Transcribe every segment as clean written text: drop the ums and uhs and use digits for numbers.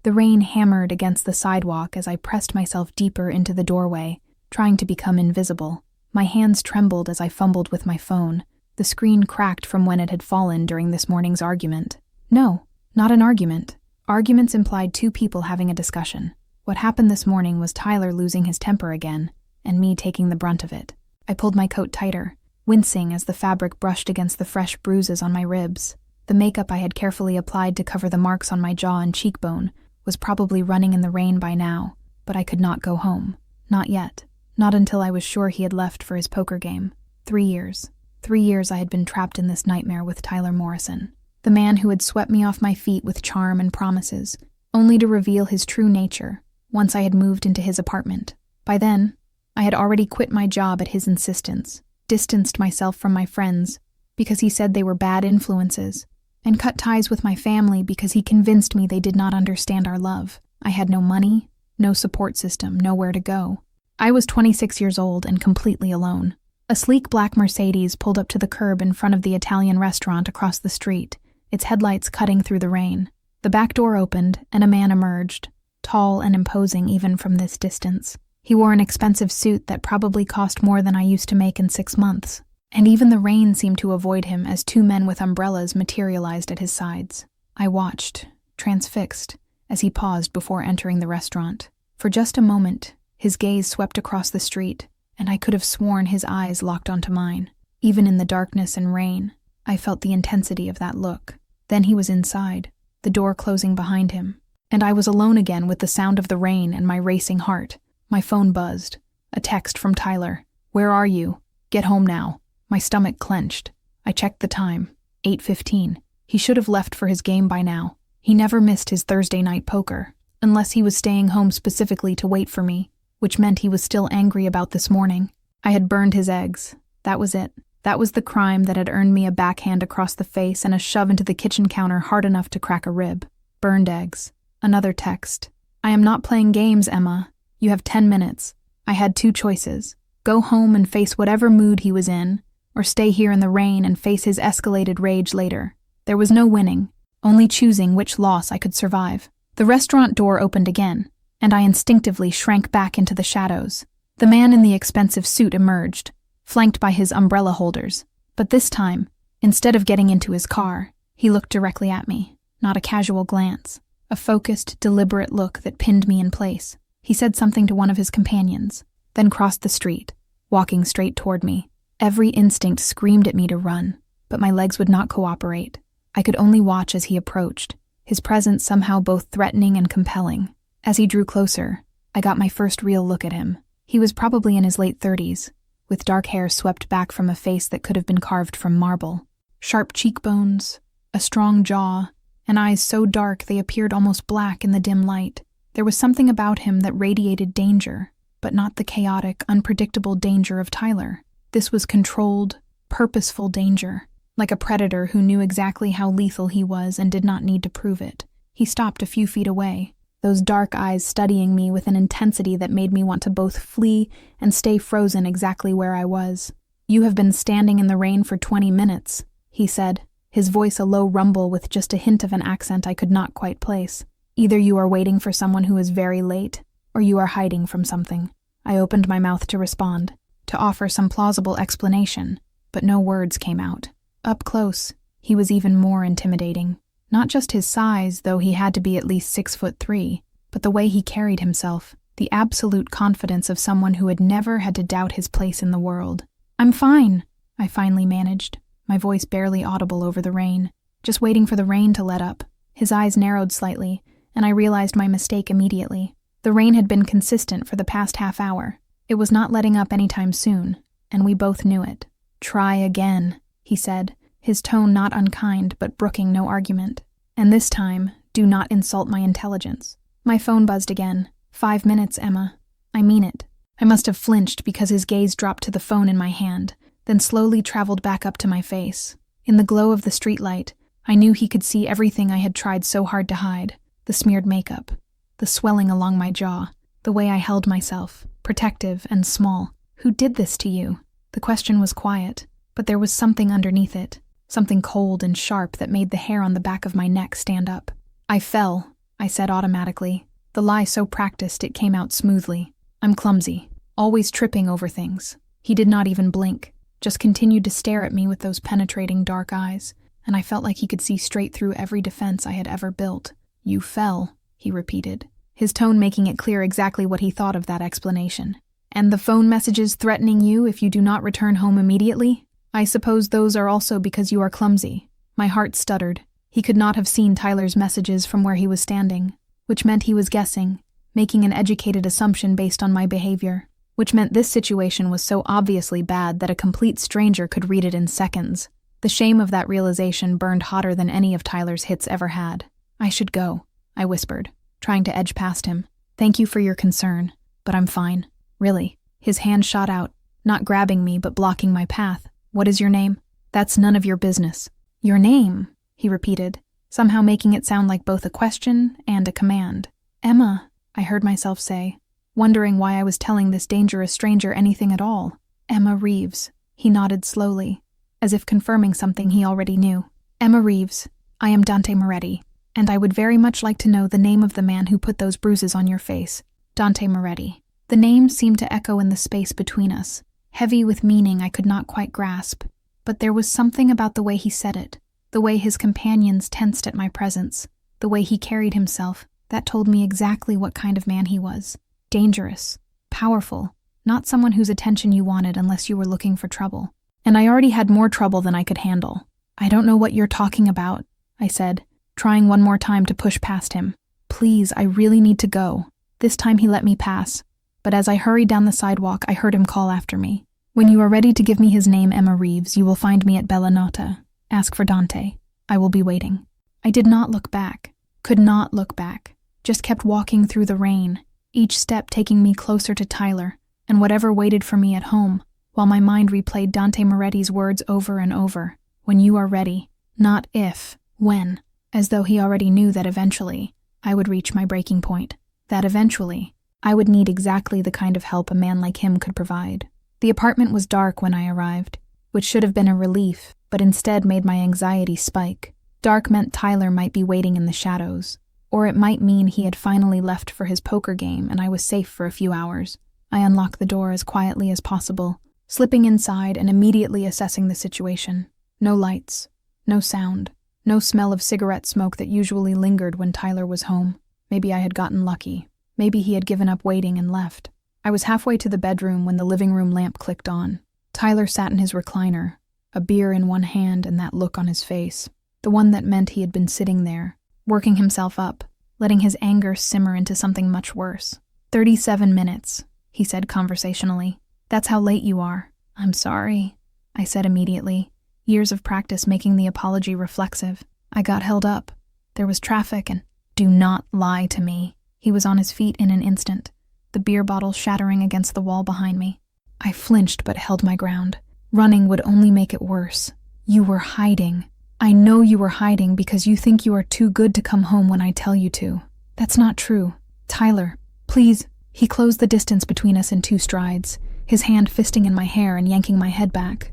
The rain hammered against the sidewalk as I pressed myself deeper into the doorway, trying to become invisible. My hands trembled as I fumbled with my phone. The screen cracked from when it had fallen during this morning's argument. No, not an argument. Arguments implied two people having a discussion. What happened this morning was Tyler losing his temper again, and me taking the brunt of it. I pulled my coat tighter, wincing as the fabric brushed against the fresh bruises on my ribs. The makeup I had carefully applied to cover the marks on my jaw and cheekbone was probably running in the rain by now, but I could not go home. Not yet. Not until I was sure he had left for his poker game. 3 years. 3 years I had been trapped in this nightmare with Tyler Morrison. The man who had swept me off my feet with charm and promises, only to reveal his true nature once I had moved into his apartment. By then, I had already quit my job at his insistence, distanced myself from my friends because he said they were bad influences, and cut ties with my family because he convinced me they did not understand our love. I had no money, no support system, nowhere to go. I was 26 years old and completely alone. A sleek black Mercedes pulled up to the curb in front of the Italian restaurant across the street, its headlights cutting through the rain. The back door opened, and a man emerged, tall and imposing even from this distance. He wore an expensive suit that probably cost more than I used to make in 6 months, and even the rain seemed to avoid him as two men with umbrellas materialized at his sides. I watched, transfixed, as he paused before entering the restaurant. For just a moment, his gaze swept across the street, and I could have sworn his eyes locked onto mine. Even in the darkness and rain, I felt the intensity of that look. Then he was inside, the door closing behind him, and I was alone again with the sound of the rain and my racing heart. My phone buzzed. A text from Tyler. "Where are you? Get home now." My stomach clenched. I checked the time. 8:15. He should have left for his game by now. He never missed his Thursday night poker, unless he was staying home specifically to wait for me, which meant he was still angry about this morning. I had burned his eggs. That was it. That was the crime that had earned me a backhand across the face and a shove into the kitchen counter hard enough to crack a rib. Burned eggs. Another text. "I am not playing games, Emma. You have 10 minutes. I had 2 choices. Go home and face whatever mood he was in, or stay here in the rain and face his escalated rage later. There was no winning, only choosing which loss I could survive." The restaurant door opened again, and I instinctively shrank back into the shadows. The man in the expensive suit emerged, flanked by his umbrella holders. But this time, instead of getting into his car, he looked directly at me, not a casual glance, a focused, deliberate look that pinned me in place. He said something to one of his companions, then crossed the street, walking straight toward me. Every instinct screamed at me to run, but my legs would not cooperate. I could only watch as he approached, his presence somehow both threatening and compelling. As he drew closer, I got my first real look at him. He was probably in his late 30s, with dark hair swept back from a face that could have been carved from marble. Sharp cheekbones, a strong jaw, and eyes so dark they appeared almost black in the dim light. There was something about him that radiated danger, but not the chaotic, unpredictable danger of Tyler. This was controlled, purposeful danger, like a predator who knew exactly how lethal he was and did not need to prove it. He stopped a few feet away, those dark eyes studying me with an intensity that made me want to both flee and stay frozen exactly where I was. "You have been standing in the rain for 20 minutes, he said, his voice a low rumble with just a hint of an accent I could not quite place. "Either you are waiting for someone who is very late, or you are hiding from something." I opened my mouth to respond, to offer some plausible explanation, but no words came out. Up close, he was even more intimidating. Not just his size, though he had to be at least 6'3", but the way he carried himself, the absolute confidence of someone who had never had to doubt his place in the world. "I'm fine," I finally managed, my voice barely audible over the rain, just waiting for the rain to let up. His eyes narrowed slightly, and I realized my mistake immediately. The rain had been consistent for the past half hour. It was not letting up anytime soon, and we both knew it. "Try again," he said, his tone not unkind but brooking no argument. "And this time, do not insult my intelligence." My phone buzzed again. 5 minutes, Emma. I mean it. I must have flinched because his gaze dropped to the phone in my hand, then slowly traveled back up to my face. In the glow of the streetlight, I knew he could see everything I had tried so hard to hide. The smeared makeup, the swelling along my jaw, the way I held myself, protective and small. "Who did this to you?" The question was quiet, but there was something underneath it, something cold and sharp that made the hair on the back of my neck stand up. I fell. I said automatically, the lie so practiced it came out smoothly. I'm clumsy, always tripping over things. He did not even blink, just continued to stare at me with those penetrating dark eyes, and I felt like he could see straight through every defense I had ever built. You fell, he repeated, his tone making it clear exactly what he thought of that explanation. And the phone messages threatening you if you do not return home immediately? I suppose those are also because you are clumsy. My heart stuttered. He could not have seen Tyler's messages from where he was standing, which meant he was guessing, making an educated assumption based on my behavior, which meant this situation was so obviously bad that a complete stranger could read it in seconds. The shame of that realization burned hotter than any of Tyler's hits ever had. I should go, I whispered, trying to edge past him. Thank you for your concern, but I'm fine. Really. His hand shot out, not grabbing me but blocking my path. What is your name? That's none of your business. Your name, he repeated, somehow making it sound like both a question and a command. Emma, I heard myself say, wondering why I was telling this dangerous stranger anything at all. Emma Reeves. He nodded slowly, as if confirming something he already knew. Emma Reeves, I am Dante Moretti, and I would very much like to know the name of the man who put those bruises on your face. Dante Moretti. The name seemed to echo in the space between us, heavy with meaning I could not quite grasp, but there was something about the way he said it, the way his companions tensed at my presence, the way he carried himself, that told me exactly what kind of man he was. Dangerous, powerful, not someone whose attention you wanted unless you were looking for trouble. And I already had more trouble than I could handle. I don't know what you're talking about, I said, trying one more time to push past him. Please, I really need to go. This time he let me pass, but as I hurried down the sidewalk, I heard him call after me. When you are ready to give me his name, Emma Reeves, you will find me at Bella Nota. Ask for Dante. I will be waiting. I did not look back, could not look back, just kept walking through the rain, each step taking me closer to Tyler and whatever waited for me at home, while my mind replayed Dante Moretti's words over and over. When you are ready, not if, when, as though he already knew that eventually I would reach my breaking point, that eventually I would need exactly the kind of help a man like him could provide. The apartment was dark when I arrived, which should have been a relief, but instead made my anxiety spike. Dark meant Tyler might be waiting in the shadows, or it might mean he had finally left for his poker game and I was safe for a few hours. I unlocked the door as quietly as possible, slipping inside and immediately assessing the situation. No lights, no sound, no smell of cigarette smoke that usually lingered when Tyler was home. Maybe I had gotten lucky. Maybe he had given up waiting and left. I was halfway to the bedroom when the living room lamp clicked on. Tyler sat in his recliner, a beer in one hand and that look on his face, the one that meant he had been sitting there, working himself up, letting his anger simmer into something much worse. 37 minutes, he said conversationally. That's how late you are. I'm sorry, I said immediately, years of practice making the apology reflexive. I got held up. There was traffic and... Do not lie to me. He was on his feet in an instant, the beer bottle shattering against the wall behind me. I flinched but held my ground. Running would only make it worse. You were hiding. I know you were hiding because you think you are too good to come home when I tell you to. That's not true. Tyler, please. He closed the distance between us in 2 strides, his hand fisting in my hair and yanking my head back.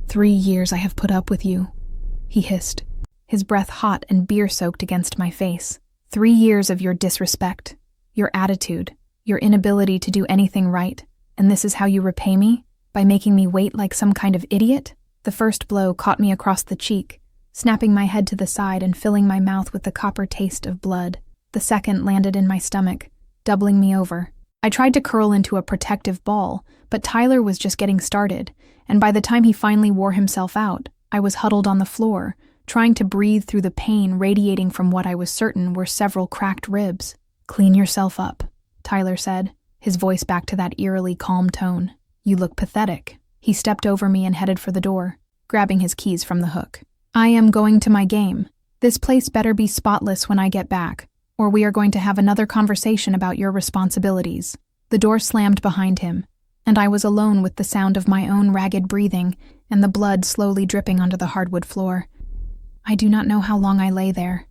3 years I have put up with you, he hissed, his breath hot and beer-soaked against my face. 3 years of your disrespect, your attitude, your inability to do anything right, and this is how you repay me? By making me wait like some kind of idiot? The first blow caught me across the cheek, snapping my head to the side and filling my mouth with the copper taste of blood. The second landed in my stomach, doubling me over. I tried to curl into a protective ball, but Tyler was just getting started, and by the time he finally wore himself out, I was huddled on the floor, trying to breathe through the pain radiating from what I was certain were several cracked ribs. Clean yourself up, Tyler said, his voice back to that eerily calm tone. You look pathetic. He stepped over me and headed for the door, grabbing his keys from the hook. I am going to my game. This place better be spotless when I get back, or we are going to have another conversation about your responsibilities. The door slammed behind him, and I was alone with the sound of my own ragged breathing and the blood slowly dripping onto the hardwood floor. I do not know how long I lay there.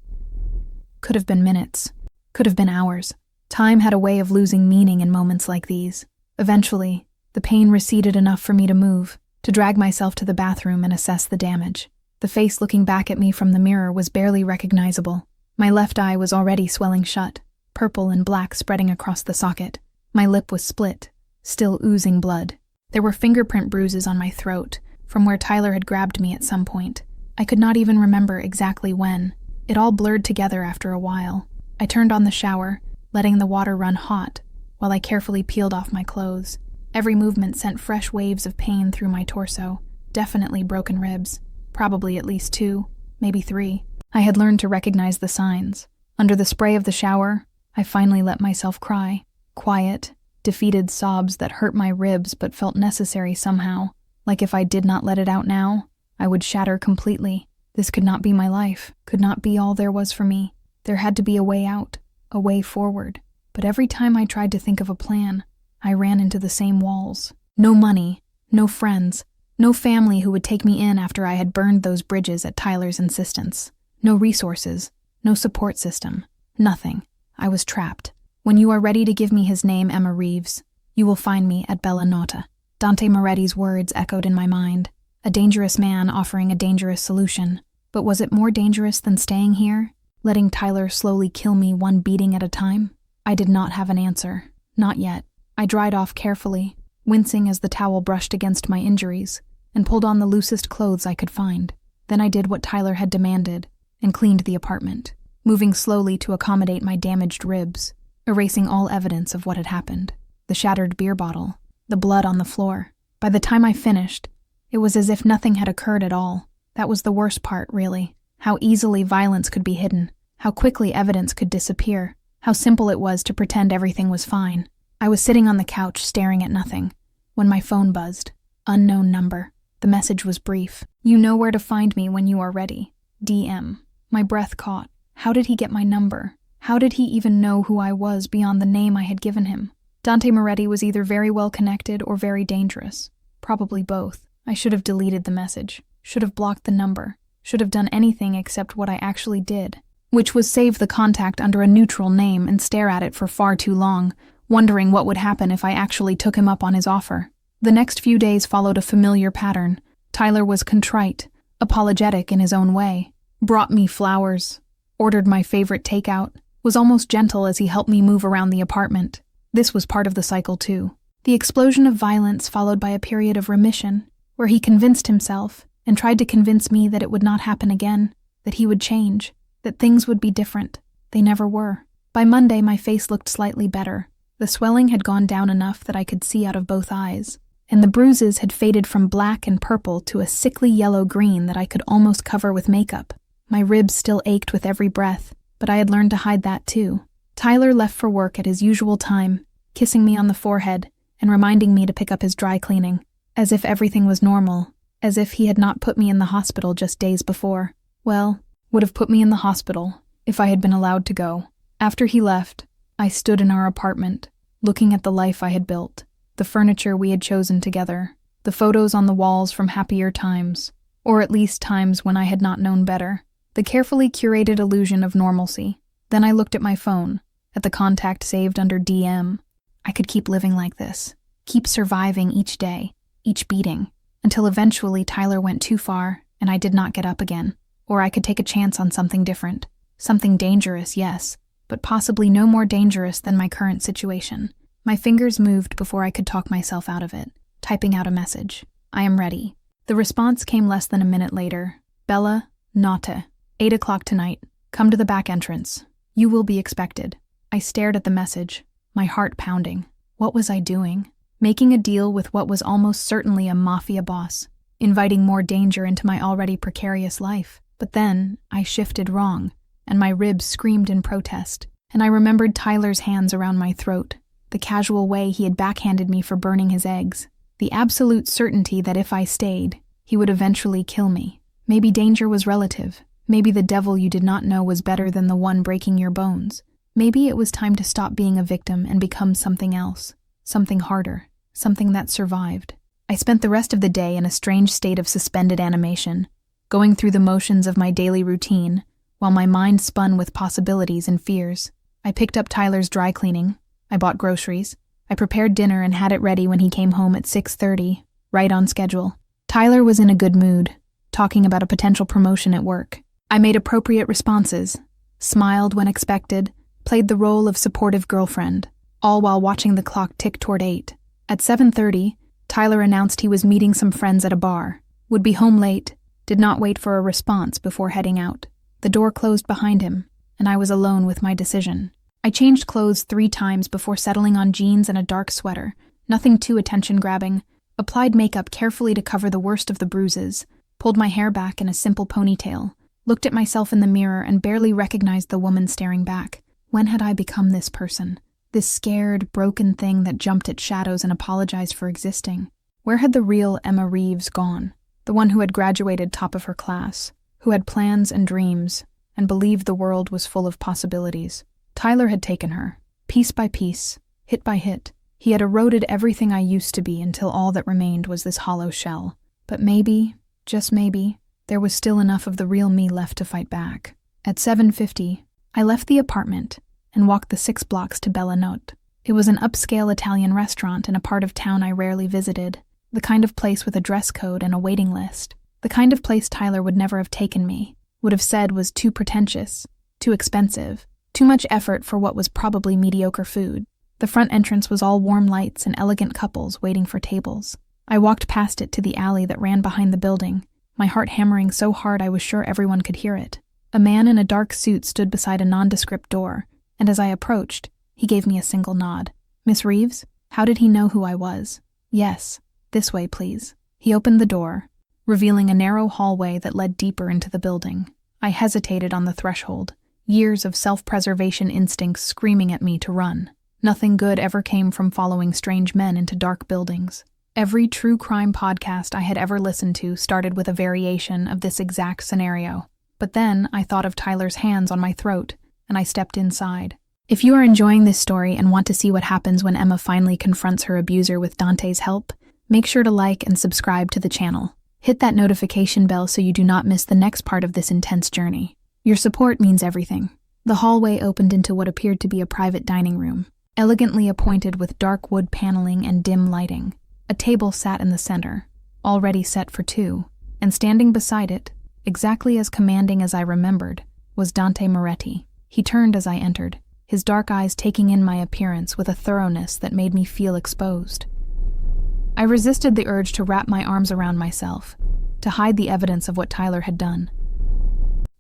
Could have been minutes. Could have been hours. Time had a way of losing meaning in moments like these. Eventually, the pain receded enough for me to move, to drag myself to the bathroom and assess the damage. The face looking back at me from the mirror was barely recognizable. My left eye was already swelling shut, purple and black spreading across the socket. My lip was split, still oozing blood. There were fingerprint bruises on my throat, from where Tyler had grabbed me at some point. I could not even remember exactly when. It all blurred together after a while. I turned on the shower, letting the water run hot, while I carefully peeled off my clothes. Every movement sent fresh waves of pain through my torso, definitely broken ribs, probably at least 2, maybe 3. I had learned to recognize the signs. Under the spray of the shower, I finally let myself cry. Quiet, defeated sobs that hurt my ribs but felt necessary somehow. Like if I did not let it out now, I would shatter completely. This could not be my life, could not be all there was for me. There had to be a way out, a way forward. But every time I tried to think of a plan, I ran into the same walls. No money, no friends, no family who would take me in after I had burned those bridges at Tyler's insistence. No resources, no support system, nothing. I was trapped. When you are ready to give me his name, Emma Reeves, you will find me at Bella Nota. Dante Moretti's words echoed in my mind. A dangerous man offering a dangerous solution. But was it more dangerous than staying here, letting Tyler slowly kill me one beating at a time? I did not have an answer. Not yet. I dried off carefully, wincing as the towel brushed against my injuries, and pulled on the loosest clothes I could find. Then I did what Tyler had demanded, and cleaned the apartment, moving slowly to accommodate my damaged ribs, erasing all evidence of what had happened. The shattered beer bottle, the blood on the floor. By the time I finished, it was as if nothing had occurred at all. That was the worst part, really. How easily violence could be hidden, how quickly evidence could disappear, how simple it was to pretend everything was fine. I was sitting on the couch staring at nothing, when my phone buzzed. Unknown number. The message was brief. You know where to find me when you are ready. DM. My breath caught. How did he get my number? How did he even know who I was beyond the name I had given him? Dante Moretti was either very well connected or very dangerous. Probably both. I should have deleted the message, should have blocked the number, should have done anything except what I actually did, which was save the contact under a neutral name and stare at it for far too long, wondering what would happen if I actually took him up on his offer. The next few days followed a familiar pattern. Tyler was contrite, apologetic in his own way, brought me flowers, ordered my favorite takeout, was almost gentle as he helped me move around the apartment. This was part of the cycle too. The explosion of violence followed by a period of remission, where he convinced himself and tried to convince me that it would not happen again, that he would change, that things would be different. They never were. By Monday, my face looked slightly better. The swelling had gone down enough that I could see out of both eyes, and the bruises had faded from black and purple to a sickly yellow-green that I could almost cover with makeup. My ribs still ached with every breath, but I had learned to hide that too. Tyler left for work at his usual time, kissing me on the forehead and reminding me to pick up his dry cleaning, as if everything was normal, as if he had not put me in the hospital just days before. Well, would have put me in the hospital if I had been allowed to go. After he left, I stood in our apartment, looking at the life I had built, the furniture we had chosen together, the photos on the walls from happier times, or at least times when I had not known better, the carefully curated illusion of normalcy. Then I looked at my phone, at the contact saved under DM. I could keep living like this, keep surviving each day, each beating, until eventually Tyler went too far and I did not get up again. Or I could take a chance on something different. Something dangerous, yes, but possibly no more dangerous than my current situation. My fingers moved before I could talk myself out of it, typing out a message. I am ready. The response came less than a minute later. Bella, Nota, 8 o'clock tonight. Come to the back entrance. You will be expected. I stared at the message, my heart pounding. What was I doing? Making a deal with what was almost certainly a mafia boss, inviting more danger into my already precarious life. But then, I shifted wrong, and my ribs screamed in protest, and I remembered Tyler's hands around my throat, the casual way he had backhanded me for burning his eggs, the absolute certainty that if I stayed, he would eventually kill me. Maybe danger was relative. Maybe the devil you did not know was better than the one breaking your bones. Maybe it was time to stop being a victim and become something else, something harder, something that survived. I spent the rest of the day in a strange state of suspended animation, going through the motions of my daily routine, while my mind spun with possibilities and fears. I picked up Tyler's dry cleaning, I bought groceries, I prepared dinner and had it ready when he came home at 6:30, right on schedule. Tyler was in a good mood, talking about a potential promotion at work. I made appropriate responses, smiled when expected, played the role of supportive girlfriend, all while watching the clock tick toward 8. At 7:30, Tyler announced he was meeting some friends at a bar, would be home late, did not wait for a response before heading out. The door closed behind him, and I was alone with my decision. I changed clothes 3 times before settling on jeans and a dark sweater, nothing too attention-grabbing, applied makeup carefully to cover the worst of the bruises, pulled my hair back in a simple ponytail, looked at myself in the mirror and barely recognized the woman staring back. When had I become this person? This scared, broken thing that jumped at shadows and apologized for existing? Where had the real Emma Reeves gone? The one who had graduated top of her class, who had plans and dreams, and believed the world was full of possibilities. Tyler had taken her, piece by piece, hit by hit. He had eroded everything I used to be until all that remained was this hollow shell. But maybe, just maybe, there was still enough of the real me left to fight back. At 7:50, I left the apartment and walked the 6 blocks to Bella Notte. It was an upscale Italian restaurant in a part of town I rarely visited, the kind of place with a dress code and a waiting list, the kind of place Tyler would never have taken me, would have said was too pretentious, too expensive, too much effort for what was probably mediocre food. The front entrance was all warm lights and elegant couples waiting for tables. I walked past it to the alley that ran behind the building, my heart hammering so hard I was sure everyone could hear it. A man in a dark suit stood beside a nondescript door, and as I approached, he gave me a single nod. "Miss Reeves?" How did he know who I was? "Yes, this way, please." He opened the door, revealing a narrow hallway that led deeper into the building. I hesitated on the threshold, years of self-preservation instincts screaming at me to run. Nothing good ever came from following strange men into dark buildings. Every true crime podcast I had ever listened to started with a variation of this exact scenario. But then I thought of Tyler's hands on my throat, and I stepped inside. If you are enjoying this story and want to see what happens when Emma finally confronts her abuser with Dante's help, make sure to like and subscribe to the channel. Hit that notification bell so you do not miss the next part of this intense journey. Your support means everything. The hallway opened into what appeared to be a private dining room, elegantly appointed with dark wood paneling and dim lighting. A table sat in the center, already set for 2, and standing beside it, exactly as commanding as I remembered, was Dante Moretti. He turned as I entered, his dark eyes taking in my appearance with a thoroughness that made me feel exposed. I resisted the urge to wrap my arms around myself, to hide the evidence of what Tyler had done.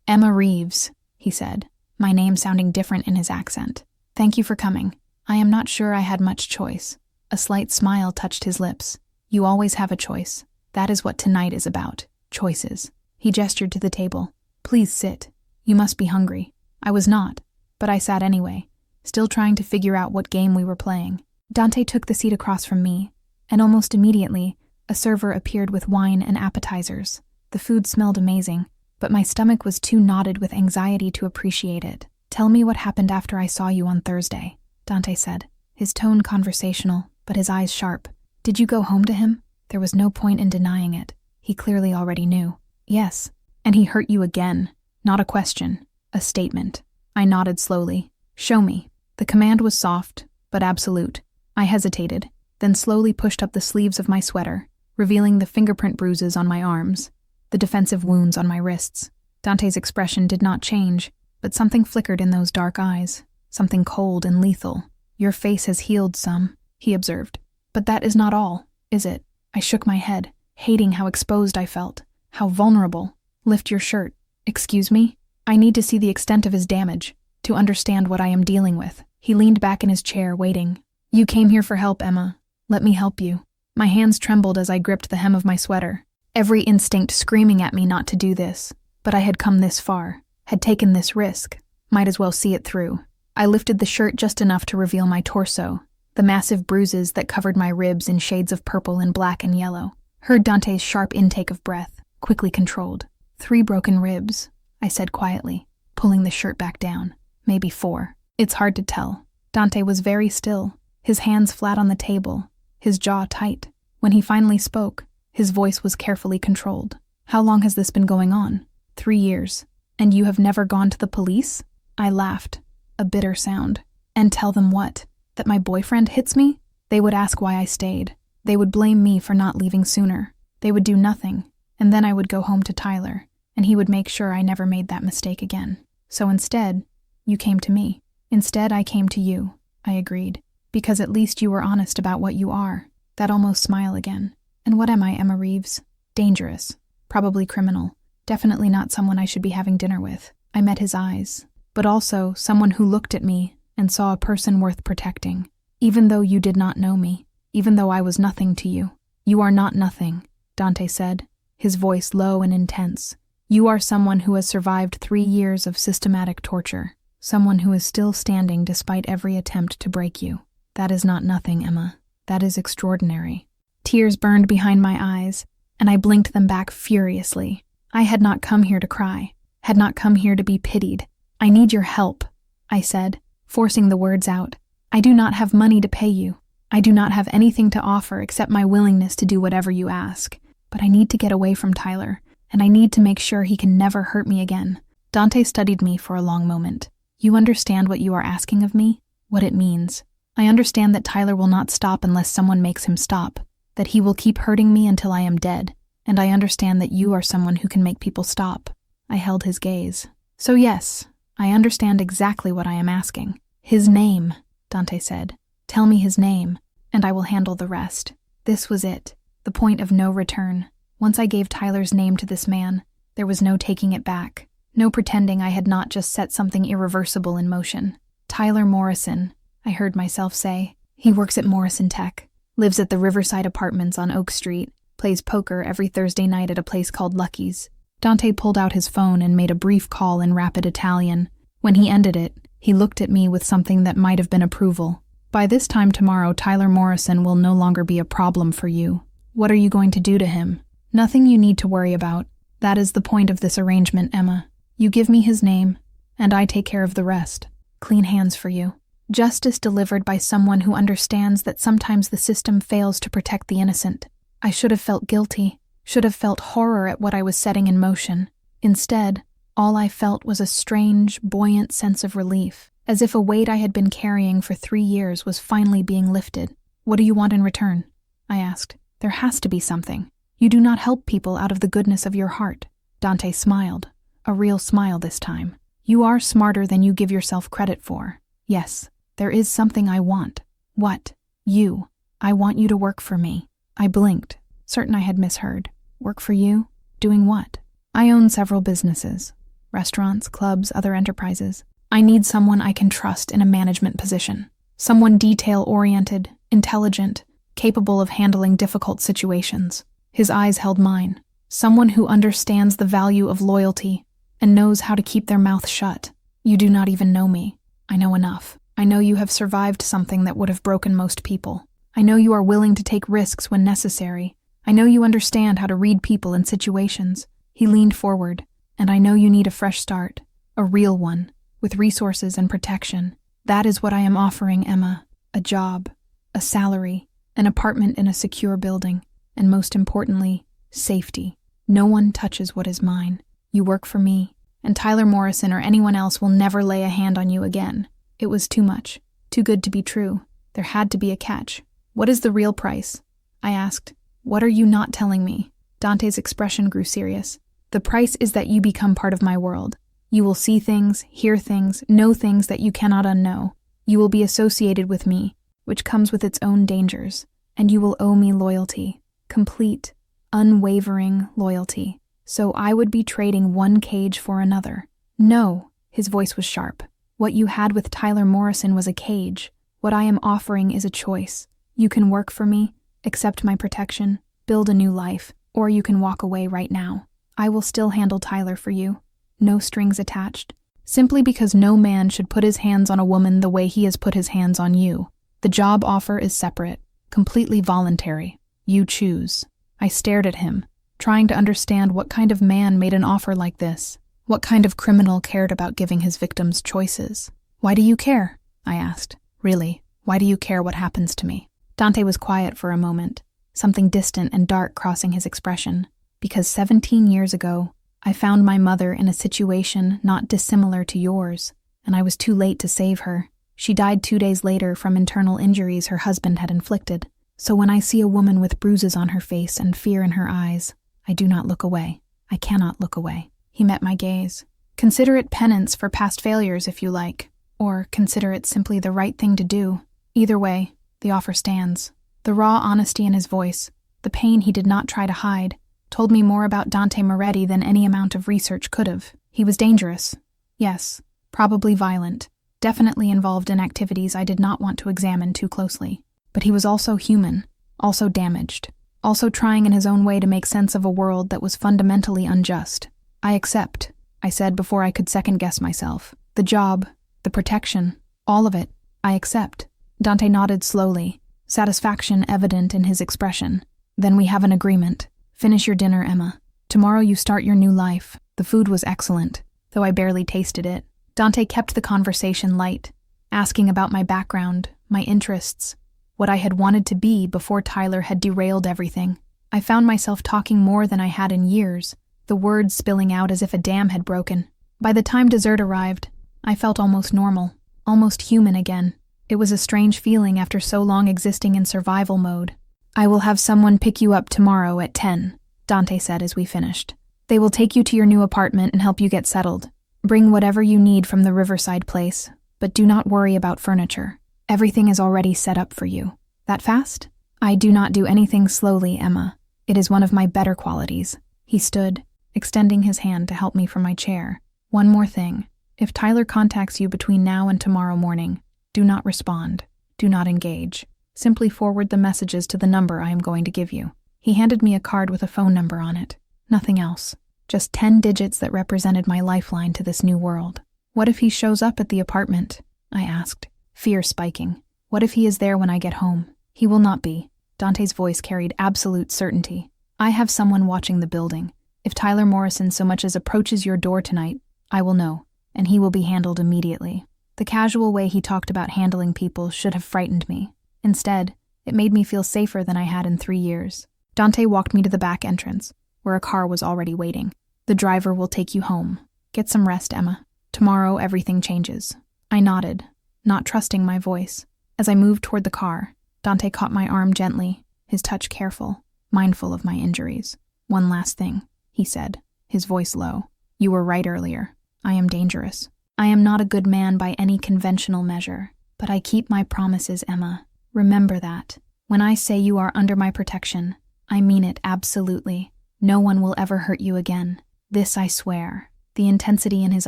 "Emma Reeves," he said, my name sounding different in his accent. "Thank you for coming. I am not sure I had much choice." A slight smile touched his lips. "You always have a choice. That is what tonight is about. Choices." He gestured to the table. "Please sit. You must be hungry." I was not, but I sat anyway, still trying to figure out what game we were playing. Dante took the seat across from me, and almost immediately, a server appeared with wine and appetizers. The food smelled amazing, but my stomach was too knotted with anxiety to appreciate it. "Tell me what happened after I saw you on Thursday," Dante said, his tone conversational, but his eyes sharp. "Did you go home to him?" There was no point in denying it. He clearly already knew. "Yes." "And he hurt you again." Not a question, a statement. I nodded slowly. "Show me." The command was soft, but absolute. I hesitated, then slowly pushed up the sleeves of my sweater, revealing the fingerprint bruises on my arms, the defensive wounds on my wrists. Dante's expression did not change, but something flickered in those dark eyes, something cold and lethal. "Your face has healed some," he observed. "But that is not all, is it?" I shook my head, hating how exposed I felt, how vulnerable. "Lift your shirt." "Excuse me? I need to see the extent of his damage, to understand what I am dealing with." He leaned back in his chair, waiting. "You came here for help, Emma. Let me help you." My hands trembled as I gripped the hem of my sweater, every instinct screaming at me not to do this. But I had come this far, had taken this risk, might as well see it through. I lifted the shirt just enough to reveal my torso, the massive bruises that covered my ribs in shades of purple and black and yellow. Heard Dante's sharp intake of breath, quickly controlled. 3 broken ribs, I said quietly, pulling the shirt back down. Maybe 4. It's hard to tell. Dante was very still, his hands flat on the table, his jaw tight. When he finally spoke, his voice was carefully controlled. "How long has this been going on?" 3 years. "And you have never gone to the police?" I laughed, a bitter sound. "And tell them what? That my boyfriend hits me?" They would ask why I stayed. They would blame me for not leaving sooner. They would do nothing, and then I would go home to Tyler, and he would make sure I never made that mistake again. So instead, you came to me. Instead, I came to you, I agreed. Because at least you were honest about what you are. That almost smile again. And what am I, Emma Reeves? Dangerous. Probably criminal. Definitely not someone I should be having dinner with. I met his eyes. But also someone who looked at me and saw a person worth protecting. Even though you did not know me. Even though I was nothing to you. You are not nothing, Dante said, his voice low and intense. You are someone who has survived 3 years of systematic torture. Someone who is still standing despite every attempt to break you. That is not nothing, Emma. That is extraordinary. Tears burned behind my eyes, and I blinked them back furiously. I had not come here to cry, had not come here to be pitied. I need your help, I said, forcing the words out. I do not have money to pay you. I do not have anything to offer except my willingness to do whatever you ask. But I need to get away from Tyler, and I need to make sure he can never hurt me again. Dante studied me for a long moment. You understand what you are asking of me? What it means. I understand that Tyler will not stop unless someone makes him stop, that he will keep hurting me until I am dead, and I understand that you are someone who can make people stop. I held his gaze. So yes, I understand exactly what I am asking. His name, Dante said. Tell me his name, and I will handle the rest. This was it, the point of no return. Once I gave Tyler's name to this man, there was no taking it back, no pretending I had not just set something irreversible in motion. Tyler Morrison, I heard myself say. He works at Morrison Tech, lives at the Riverside Apartments on Oak Street, plays poker every Thursday night at a place called Lucky's. Dante pulled out his phone and made a brief call in rapid Italian. When he ended it, he looked at me with something that might have been approval. By this time tomorrow, Tyler Morrison will no longer be a problem for you. What are you going to do to him? Nothing you need to worry about. That is the point of this arrangement, Emma. You give me his name, and I take care of the rest. Clean hands for you. Justice delivered by someone who understands that sometimes the system fails to protect the innocent. I should have felt guilty, should have felt horror at what I was setting in motion. Instead, all I felt was a strange, buoyant sense of relief, as if a weight I had been carrying for 3 years was finally being lifted. What do you want in return? I asked. There has to be something. You do not help people out of the goodness of your heart. Dante smiled, a real smile this time. You are smarter than you give yourself credit for. Yes, there is something I want. What? You. I want you to work for me. I blinked, certain I had misheard. Work for you? Doing what? I own several businesses. Restaurants, clubs, other enterprises. I need someone I can trust in a management position. Someone detail-oriented, intelligent, capable of handling difficult situations. His eyes held mine. Someone who understands the value of loyalty and knows how to keep their mouth shut. You do not even know me. I know enough. I know you have survived something that would have broken most people. I know you are willing to take risks when necessary. I know you understand how to read people and situations. He leaned forward, and I know you need a fresh start, a real one, with resources and protection. That is what I am offering, Emma. A job, a salary, an apartment in a secure building, and most importantly, safety. No one touches what is mine. You work for me, and Tyler Morrison or anyone else will never lay a hand on you again. It was too much, too good to be true. There had to be a catch. What is the real price? I asked. What are you not telling me? Dante's expression grew serious. The price is that you become part of my world. You will see things, hear things, know things that you cannot unknow. You will be associated with me, which comes with its own dangers, and you will owe me loyalty. Complete, unwavering loyalty. So I would be trading one cage for another. No, his voice was sharp. What you had with Tyler Morrison was a cage. What I am offering is a choice. You can work for me, accept my protection, build a new life, or you can walk away right now. I will still handle Tyler for you. No strings attached. Simply because no man should put his hands on a woman the way he has put his hands on you. The job offer is separate, completely voluntary. You choose. I stared at him, trying to understand what kind of man made an offer like this. What kind of criminal cared about giving his victims choices? Why do you care? I asked. Really, why do you care what happens to me? Dante was quiet for a moment, something distant and dark crossing his expression. Because 17 years ago, I found my mother in a situation not dissimilar to yours, and I was too late to save her. She died 2 days later from internal injuries her husband had inflicted. So when I see a woman with bruises on her face and fear in her eyes, I do not look away. I cannot look away. He met my gaze. Consider it penance for past failures if you like, or consider it simply the right thing to do. Either way, the offer stands. The raw honesty in his voice, the pain he did not try to hide, told me more about Dante Moretti than any amount of research could have. He was dangerous. Yes, probably violent, definitely involved in activities I did not want to examine too closely. But he was also human, also damaged, also trying in his own way to make sense of a world that was fundamentally unjust. I accept, I said before I could second-guess myself. The job, the protection, all of it, I accept. Dante nodded slowly, satisfaction evident in his expression. Then we have an agreement. Finish your dinner, Emma. Tomorrow you start your new life. The food was excellent, though I barely tasted it. Dante kept the conversation light, asking about my background, my interests, what I had wanted to be before Tyler had derailed everything. I found myself talking more than I had in years, the words spilling out as if a dam had broken. By the time dessert arrived, I felt almost normal, almost human again. It was a strange feeling after so long existing in survival mode. I will have someone pick you up tomorrow at 10, Dante said as we finished. They will take you to your new apartment and help you get settled. Bring whatever you need from the Riverside place, but do not worry about furniture. Everything is already set up for you. That fast? I do not do anything slowly, Emma. It is one of my better qualities. He stood, extending his hand to help me from my chair. One more thing. If Tyler contacts you between now and tomorrow morning, do not respond. Do not engage. Simply forward the messages to the number I am going to give you. He handed me a card with a phone number on it. Nothing else. Just 10 digits that represented my lifeline to this new world. What if he shows up at the apartment? I asked, fear spiking. What if he is there when I get home? He will not be. Dante's voice carried absolute certainty. I have someone watching the building. If Tyler Morrison so much as approaches your door tonight, I will know, and he will be handled immediately. The casual way he talked about handling people should have frightened me. Instead, it made me feel safer than I had in 3 years. Dante walked me to the back entrance, where a car was already waiting. The driver will take you home. Get some rest, Emma. Tomorrow everything changes. I nodded, not trusting my voice. As I moved toward the car, Dante caught my arm gently, his touch careful, mindful of my injuries. One last thing, he said, his voice low. You were right earlier. I am dangerous. I am not a good man by any conventional measure, but I keep my promises, Emma. Remember that. When I say you are under my protection, I mean it absolutely. No one will ever hurt you again. This I swear. The intensity in his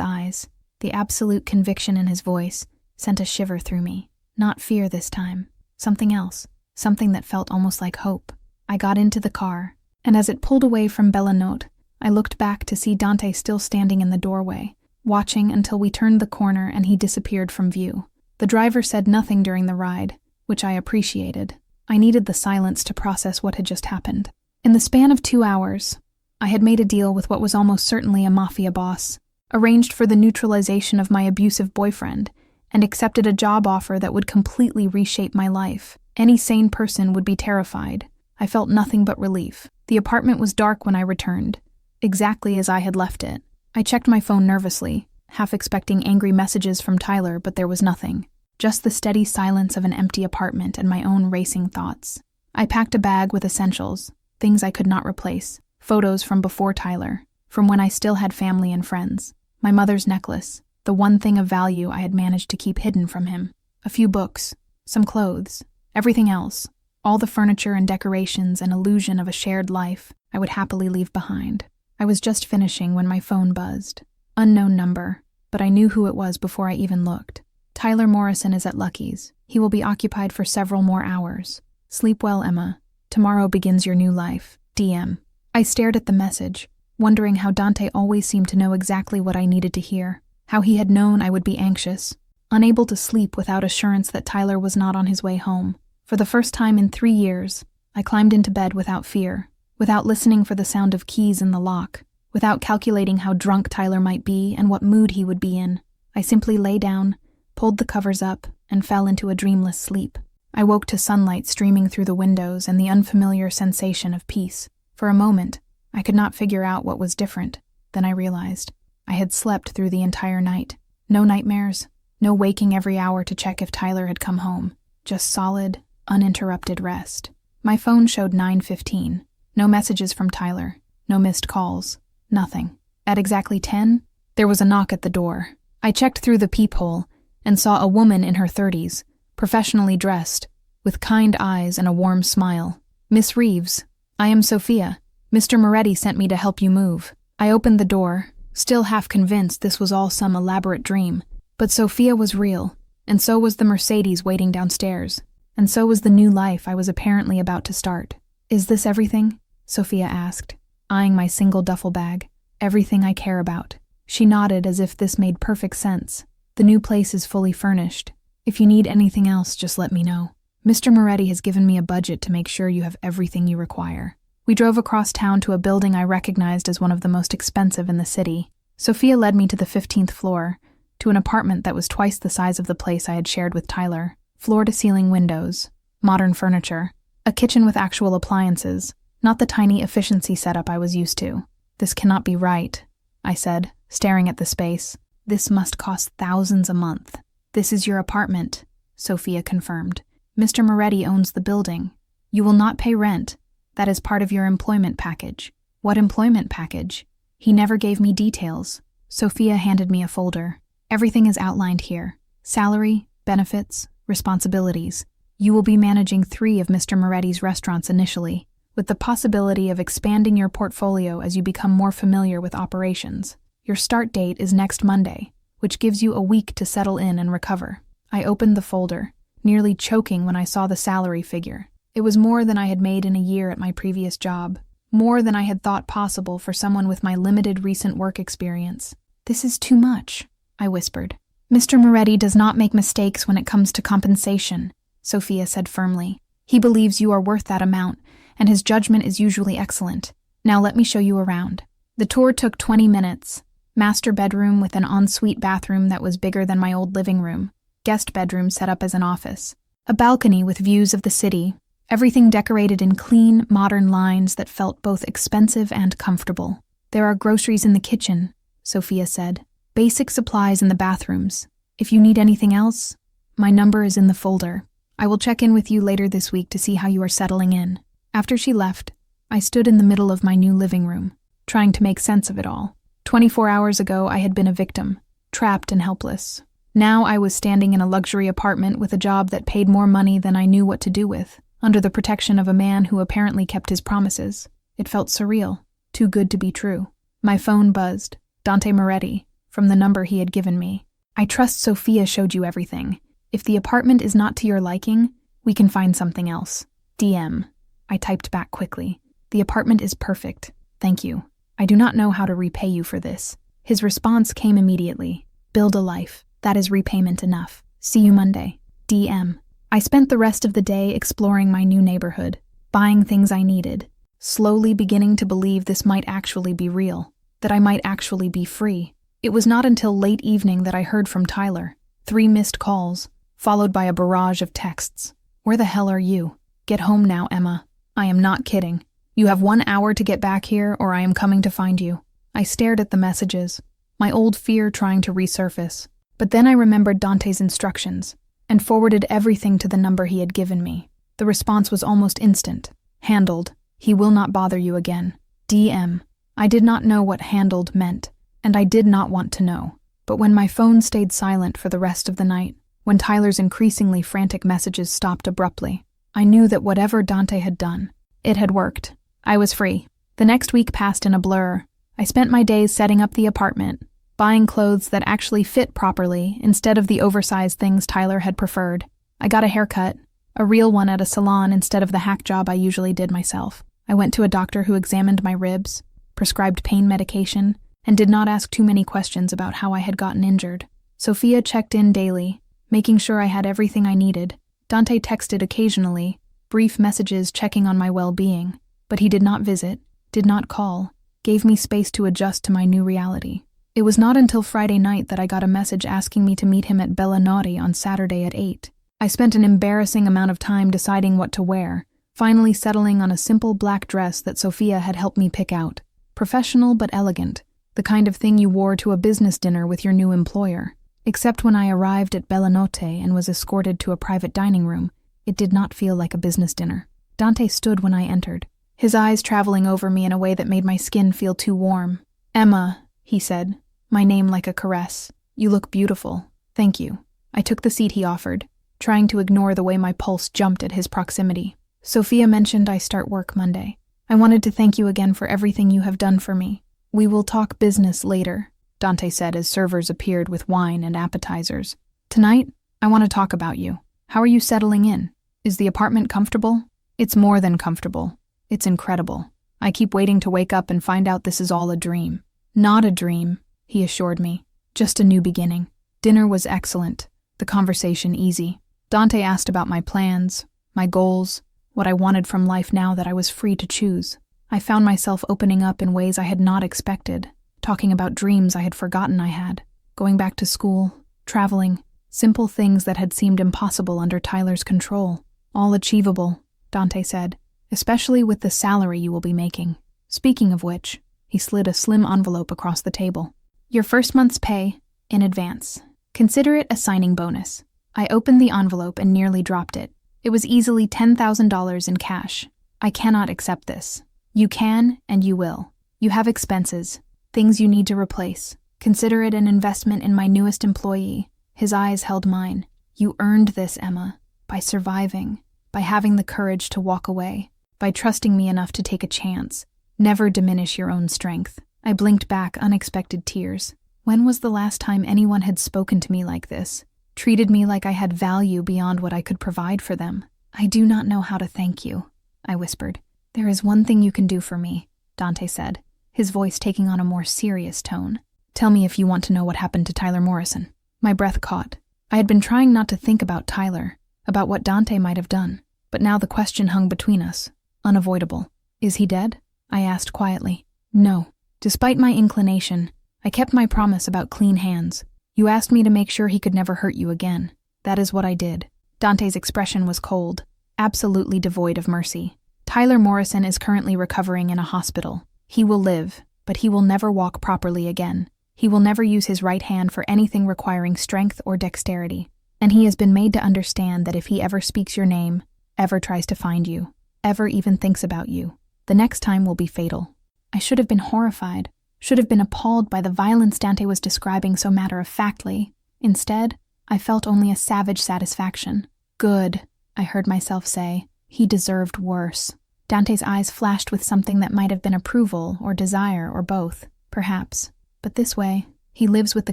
eyes, the absolute conviction in his voice, sent a shiver through me. Not fear this time. Something else. Something that felt almost like hope. I got into the car, and as it pulled away from Bellanote, I looked back to see Dante still standing in the doorway, watching until we turned the corner and he disappeared from view. The driver said nothing during the ride, which I appreciated. I needed the silence to process what had just happened. In the span of 2 hours, I had made a deal with what was almost certainly a Mafia boss, arranged for the neutralization of my abusive boyfriend, and accepted a job offer that would completely reshape my life. Any sane person would be terrified. I felt nothing but relief. The apartment was dark when I returned, exactly as I had left it. I checked my phone nervously, half expecting angry messages from Tyler, but there was nothing. Just the steady silence of an empty apartment and my own racing thoughts. I packed a bag with essentials, things I could not replace, photos from before Tyler, from when I still had family and friends, my mother's necklace, the one thing of value I had managed to keep hidden from him, a few books, some clothes, everything else, all the furniture and decorations and illusion of a shared life I would happily leave behind. I was just finishing when my phone buzzed. Unknown number, but I knew who it was before I even looked. Tyler Morrison is at Lucky's. He will be occupied for several more hours. Sleep well, Emma. Tomorrow begins your new life. DM. I stared at the message, wondering how Dante always seemed to know exactly what I needed to hear, how he had known I would be anxious, unable to sleep without assurance that Tyler was not on his way home. For the first time in 3 years, I climbed into bed without fear, without listening for the sound of keys in the lock, without calculating how drunk Tyler might be and what mood he would be in. I simply lay down, pulled the covers up, and fell into a dreamless sleep. I woke to sunlight streaming through the windows and the unfamiliar sensation of peace. For a moment, I could not figure out what was different. Then I realized I had slept through the entire night. No nightmares, no waking every hour to check if Tyler had come home. Just solid, uninterrupted rest. My phone showed 9:15. No messages from Tyler, no missed calls, nothing. At exactly 10, There was a knock at the door. I checked through the peephole and saw a woman in her 30s, professionally dressed, with kind eyes and a warm smile. "Miss Reeves, I am Sophia. Mr. Moretti sent me to help you move." I opened the door, still half convinced this was all some elaborate dream. But Sophia was real, and so was the Mercedes waiting downstairs, and so was the new life I was apparently about to start. "Is this everything?" Sophia asked, eyeing my single duffel bag. "Everything I care about." She nodded as if this made perfect sense. "The new place is fully furnished. If you need anything else, just let me know. Mr. Moretti has given me a budget to make sure you have everything you require." We drove across town to a building I recognized as one of the most expensive in the city. Sophia led me to the 15th floor, to an apartment that was twice the size of the place I had shared with Tyler. Floor-to-ceiling windows, modern furniture, a kitchen with actual appliances, not the tiny efficiency setup I was used to. "This cannot be right," I said, staring at the space. "This must cost thousands a month." "This is your apartment," Sophia confirmed. "Mr. Moretti owns the building. You will not pay rent. That is part of your employment package." "What employment package?" "He never gave me details." Sophia handed me a folder. "Everything is outlined here. Salary, benefits, responsibilities. You will be managing 3 of Mr. Moretti's restaurants initially, with the possibility of expanding your portfolio as you become more familiar with operations. Your start date is next Monday, which gives you a week to settle in and recover." I opened the folder, nearly choking when I saw the salary figure. It was more than I had made in a year at my previous job, more than I had thought possible for someone with my limited recent work experience. "This is too much," I whispered. "Mr. Moretti does not make mistakes when it comes to compensation," Sophia said firmly. "He believes you are worth that amount, and his judgment is usually excellent. Now let me show you around." The tour took 20 minutes. Master bedroom with an ensuite bathroom that was bigger than my old living room. Guest bedroom set up as an office. A balcony with views of the city. Everything decorated in clean, modern lines that felt both expensive and comfortable. "There are groceries in the kitchen," Sophia said. "Basic supplies in the bathrooms. If you need anything else, my number is in the folder. I will check in with you later this week to see how you are settling in." After she left, I stood in the middle of my new living room, trying to make sense of it all. 24 hours ago, I had been a victim, trapped and helpless. Now I was standing in a luxury apartment with a job that paid more money than I knew what to do with, under the protection of a man who apparently kept his promises. It felt surreal, too good to be true. My phone buzzed. Dante Moretti, from the number he had given me. "I trust Sophia showed you everything. If the apartment is not to your liking, we can find something else. DM." I typed back quickly. "The apartment is perfect. Thank you. I do not know how to repay you for this." His response came immediately. "Build a life. That is repayment enough. See you Monday. DM." I spent the rest of the day exploring my new neighborhood, buying things I needed, slowly beginning to believe this might actually be real, that I might actually be free. It was not until late evening that I heard from Tyler. 3 missed calls, followed by a barrage of texts. "Where the hell are you? Get home now, Emma. I am not kidding. You have 1 hour to get back here, or I am coming to find you." I stared at the messages, my old fear trying to resurface. But then I remembered Dante's instructions, and forwarded everything to the number he had given me. The response was almost instant. "Handled. He will not bother you again. DM." I did not know what handled meant, and I did not want to know. But when my phone stayed silent for the rest of the night, when Tyler's increasingly frantic messages stopped abruptly, I knew that whatever Dante had done, it had worked. I was free. The next week passed in a blur. I spent my days setting up the apartment, buying clothes that actually fit properly instead of the oversized things Tyler had preferred. I got a haircut, a real one at a salon instead of the hack job I usually did myself. I went to a doctor who examined my ribs, prescribed pain medication, and did not ask too many questions about how I had gotten injured. Sophia checked in daily, making sure I had everything I needed. Dante texted occasionally, brief messages checking on my well-being, but he did not visit, did not call, gave me space to adjust to my new reality. It was not until Friday night that I got a message asking me to meet him at Bella Naughty on Saturday at 8. I spent an embarrassing amount of time deciding what to wear, finally settling on a simple black dress that Sophia had helped me pick out. Professional but elegant, the kind of thing you wore to a business dinner with your new employer. Except when I arrived at Bella Notte and was escorted to a private dining room, it did not feel like a business dinner. Dante stood when I entered, his eyes traveling over me in a way that made my skin feel too warm. "Emma," he said, my name like a caress. You look beautiful. Thank you. I took the seat he offered, trying to ignore the way my pulse jumped at his proximity. Sophia mentioned I start work Monday. I wanted to thank you again for everything you have done for me. We will talk business later, Dante said as servers appeared with wine and appetizers. Tonight, I want to talk about you. How are you settling in? Is the apartment comfortable? It's more than comfortable. It's incredible. I keep waiting to wake up and find out this is all a dream. Not a dream, he assured me. Just a new beginning. Dinner was excellent. The conversation easy. Dante asked about my plans, my goals, what I wanted from life now that I was free to choose. I found myself opening up in ways I had not expected, talking about dreams I had forgotten I had, going back to school, traveling, simple things that had seemed impossible under Tyler's control. All achievable, Dante said, especially with the salary you will be making. Speaking of which, he slid a slim envelope across the table. Your first month's pay, in advance. Consider it a signing bonus. I opened the envelope and nearly dropped it. It was easily $10,000 in cash. I cannot accept this. You can, and you will. You have expenses, things you need to replace. Consider it an investment in my newest employee. His eyes held mine. You earned this, Emma, by surviving, by having the courage to walk away, by trusting me enough to take a chance. Never diminish your own strength. I blinked back unexpected tears. When was the last time anyone had spoken to me like this? Treated me like I had value beyond what I could provide for them? I do not know how to thank you, I whispered. There is one thing you can do for me, Dante said, his voice taking on a more serious tone. Tell me if you want to know what happened to Tyler Morrison. My breath caught. I had been trying not to think about Tyler, about what Dante might have done, but now the question hung between us, unavoidable. Is he dead? I asked quietly. No. Despite my inclination, I kept my promise about clean hands. You asked me to make sure he could never hurt you again. That is what I did. Dante's expression was cold, absolutely devoid of mercy. Tyler Morrison is currently recovering in a hospital. He will live, but he will never walk properly again. He will never use his right hand for anything requiring strength or dexterity. And he has been made to understand that if he ever speaks your name, ever tries to find you, ever even thinks about you, the next time will be fatal. I should have been horrified, should have been appalled by the violence Dante was describing so matter-of-factly. Instead, I felt only a savage satisfaction. Good, I heard myself say. He deserved worse. Dante's eyes flashed with something that might have been approval or desire or both, perhaps. But this way, he lives with the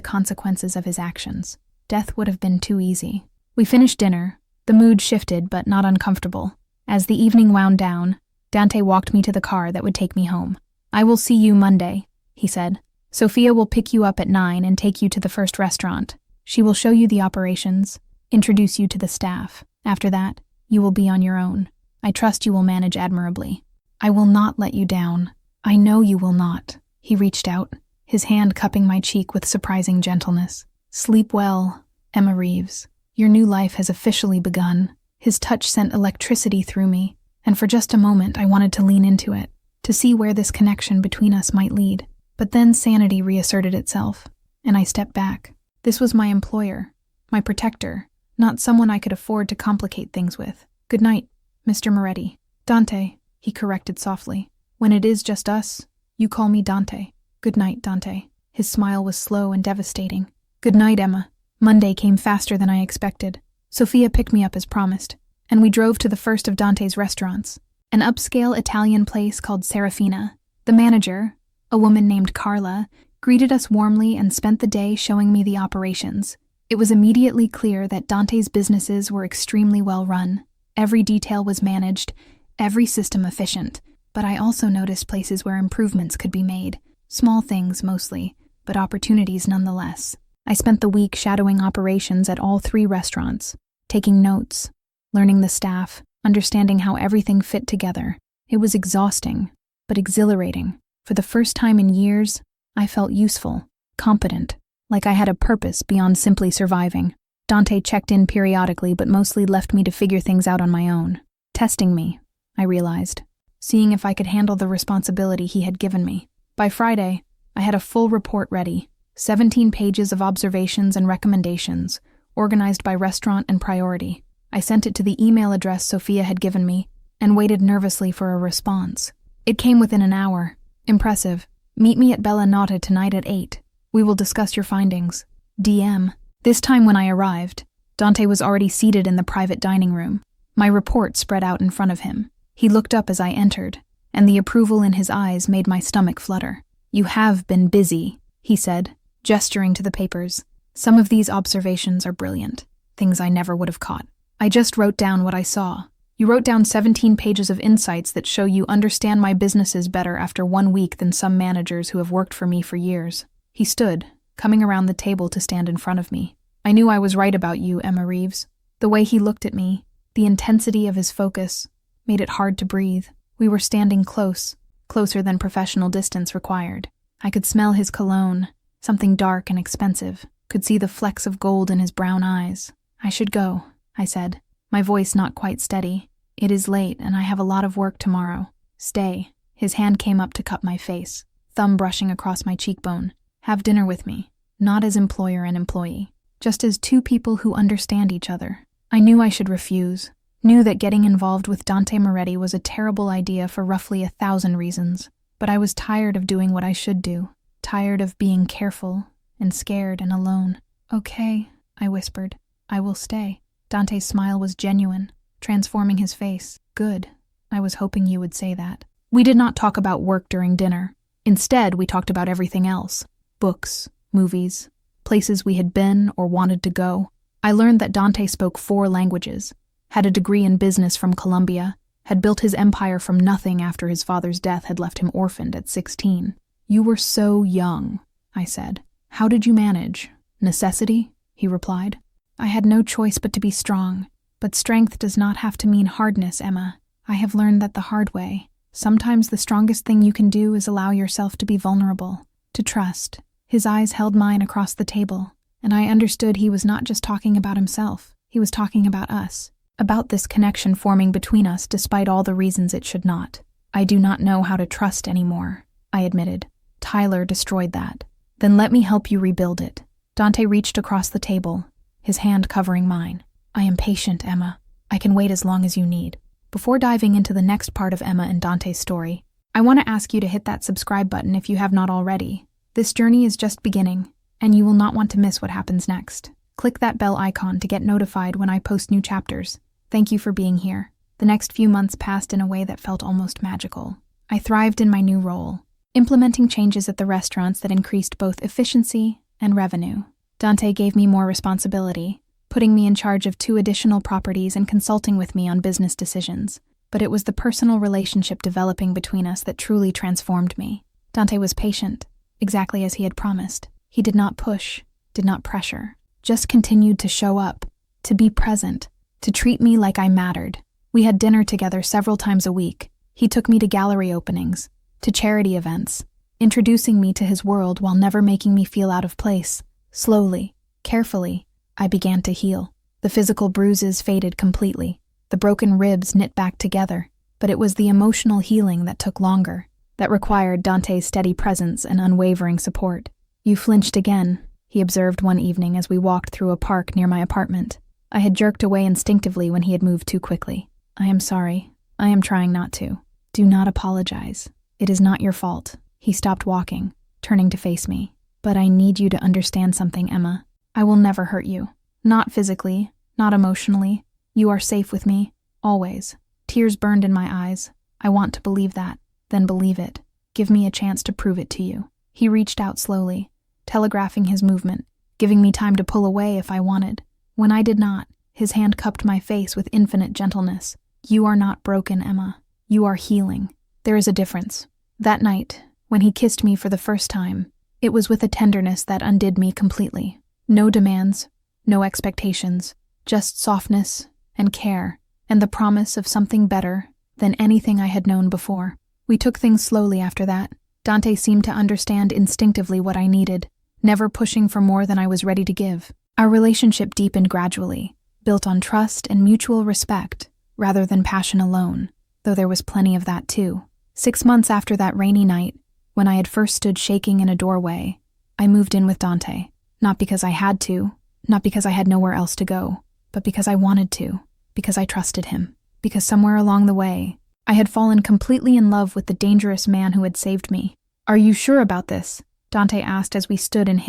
consequences of his actions. Death would have been too easy. We finished dinner. The mood shifted, but not uncomfortable. As the evening wound down, Dante walked me to the car that would take me home. I will see you Monday, he said. Sophia will pick you up at 9 and take you to the first restaurant. She will show you the operations, introduce you to the staff. After that, you will be on your own. I trust you will manage admirably. I will not let you down. I know you will not. He reached out, his hand cupping my cheek with surprising gentleness. Sleep well, Emma Reeves. Your new life has officially begun. His touch sent electricity through me, and for just a moment I wanted to lean into it, to see where this connection between us might lead. But then sanity reasserted itself, and I stepped back. This was my employer, my protector, not someone I could afford to complicate things with. Good night, Mr. Moretti. Dante, he corrected softly. When it is just us, you call me Dante. Good night, Dante. His smile was slow and devastating. Good night, Emma. Monday came faster than I expected. Sophia picked me up as promised, and we drove to the first of Dante's restaurants, an upscale Italian place called Serafina. The manager, a woman named Carla, greeted us warmly and spent the day showing me the operations. It was immediately clear that Dante's businesses were extremely well run. Every detail was managed, every system efficient, but I also noticed places where improvements could be made. Small things mostly, but opportunities nonetheless. I spent the week shadowing operations at all 3 restaurants, taking notes, learning the staff, understanding how everything fit together. It was exhausting, but exhilarating. For the first time in years, I felt useful, competent, like I had a purpose beyond simply surviving. Dante checked in periodically, but mostly left me to figure things out on my own. Testing me, I realized, seeing if I could handle the responsibility he had given me. By Friday, I had a full report ready, 17 pages of observations and recommendations, organized by restaurant and priority. I sent it to the email address Sophia had given me, and waited nervously for a response. It came within an hour. Impressive. Meet me at Bella Nata tonight at 8. We will discuss your findings. DM. This time when I arrived, Dante was already seated in the private dining room. My report spread out in front of him. He looked up as I entered, and the approval in his eyes made my stomach flutter. You have been busy, he said, gesturing to the papers. Some of these observations are brilliant, things I never would have caught. I just wrote down what I saw. You wrote down 17 pages of insights that show you understand my businesses better after 1 week than some managers who have worked for me for years. He stood, coming around the table to stand in front of me. I knew I was right about you, Emma Reeves. The way he looked at me, the intensity of his focus, made it hard to breathe. We were standing close, closer than professional distance required. I could smell his cologne, something dark and expensive, could see the flecks of gold in his brown eyes. I should go, I said, my voice not quite steady. It is late and I have a lot of work tomorrow. Stay. His hand came up to cup my face, thumb brushing across my cheekbone. Have dinner with me, not as employer and employee, just as two people who understand each other. I knew I should refuse, knew that getting involved with Dante Moretti was a terrible idea for roughly 1,000 reasons, but I was tired of doing what I should do, tired of being careful and scared and alone. Okay, I whispered, I will stay. Dante's smile was genuine, transforming his face. Good. I was hoping you would say that. We did not talk about work during dinner. Instead, we talked about everything else. Books, movies, places we had been or wanted to go. I learned that Dante spoke 4 languages, had a degree in business from Columbia, had built his empire from nothing after his father's death had left him orphaned at 16. You were so young, I said. How did you manage? Necessity? He replied. I had no choice but to be strong. But strength does not have to mean hardness, Emma. I have learned that the hard way. Sometimes the strongest thing you can do is allow yourself to be vulnerable, to trust. His eyes held mine across the table, and I understood he was not just talking about himself. He was talking about us, about this connection forming between us despite all the reasons it should not. I do not know how to trust anymore, I admitted. Tyler destroyed that. Then let me help you rebuild it. Dante reached across the table, his hand covering mine. I am patient, Emma. I can wait as long as you need. Before diving into the next part of Emma and Dante's story, I want to ask you to hit that subscribe button if you have not already. This journey is just beginning, and you will not want to miss what happens next. Click that bell icon to get notified when I post new chapters. Thank you for being here. The next few months passed in a way that felt almost magical. I thrived in my new role, implementing changes at the restaurants that increased both efficiency and revenue. Dante gave me more responsibility, putting me in charge of 2 additional properties and consulting with me on business decisions. But it was the personal relationship developing between us that truly transformed me. Dante was patient, exactly as he had promised. He did not push, did not pressure, just continued to show up, to be present, to treat me like I mattered. We had dinner together several times a week. He took me to gallery openings, to charity events, introducing me to his world while never making me feel out of place. Slowly, carefully, I began to heal. The physical bruises faded completely. The broken ribs knit back together. But it was the emotional healing that took longer, that required Dante's steady presence and unwavering support. You flinched again, he observed one evening as we walked through a park near my apartment. I had jerked away instinctively when he had moved too quickly. I am sorry. I am trying not to. Do not apologize. It is not your fault. He stopped walking, turning to face me. But I need you to understand something, Emma. I will never hurt you. Not physically, not emotionally. You are safe with me, always. Tears burned in my eyes. I want to believe that. Then believe it. Give me a chance to prove it to you. He reached out slowly, telegraphing his movement, giving me time to pull away if I wanted. When I did not, his hand cupped my face with infinite gentleness. You are not broken, Emma. You are healing. There is a difference. That night, when he kissed me for the first time, it was with a tenderness that undid me completely. No demands, no expectations, just softness and care, and the promise of something better than anything I had known before. We took things slowly after that. Dante seemed to understand instinctively what I needed, never pushing for more than I was ready to give. Our relationship deepened gradually, built on trust and mutual respect, rather than passion alone, though there was plenty of that too. 6 months after that rainy night, when I had first stood shaking in a doorway, I moved in with Dante. Not because I had to, not because I had nowhere else to go, but because I wanted to, because I trusted him, because somewhere along the way, I had fallen completely in love with the dangerous man who had saved me. Are you sure about this? Dante asked as we stood in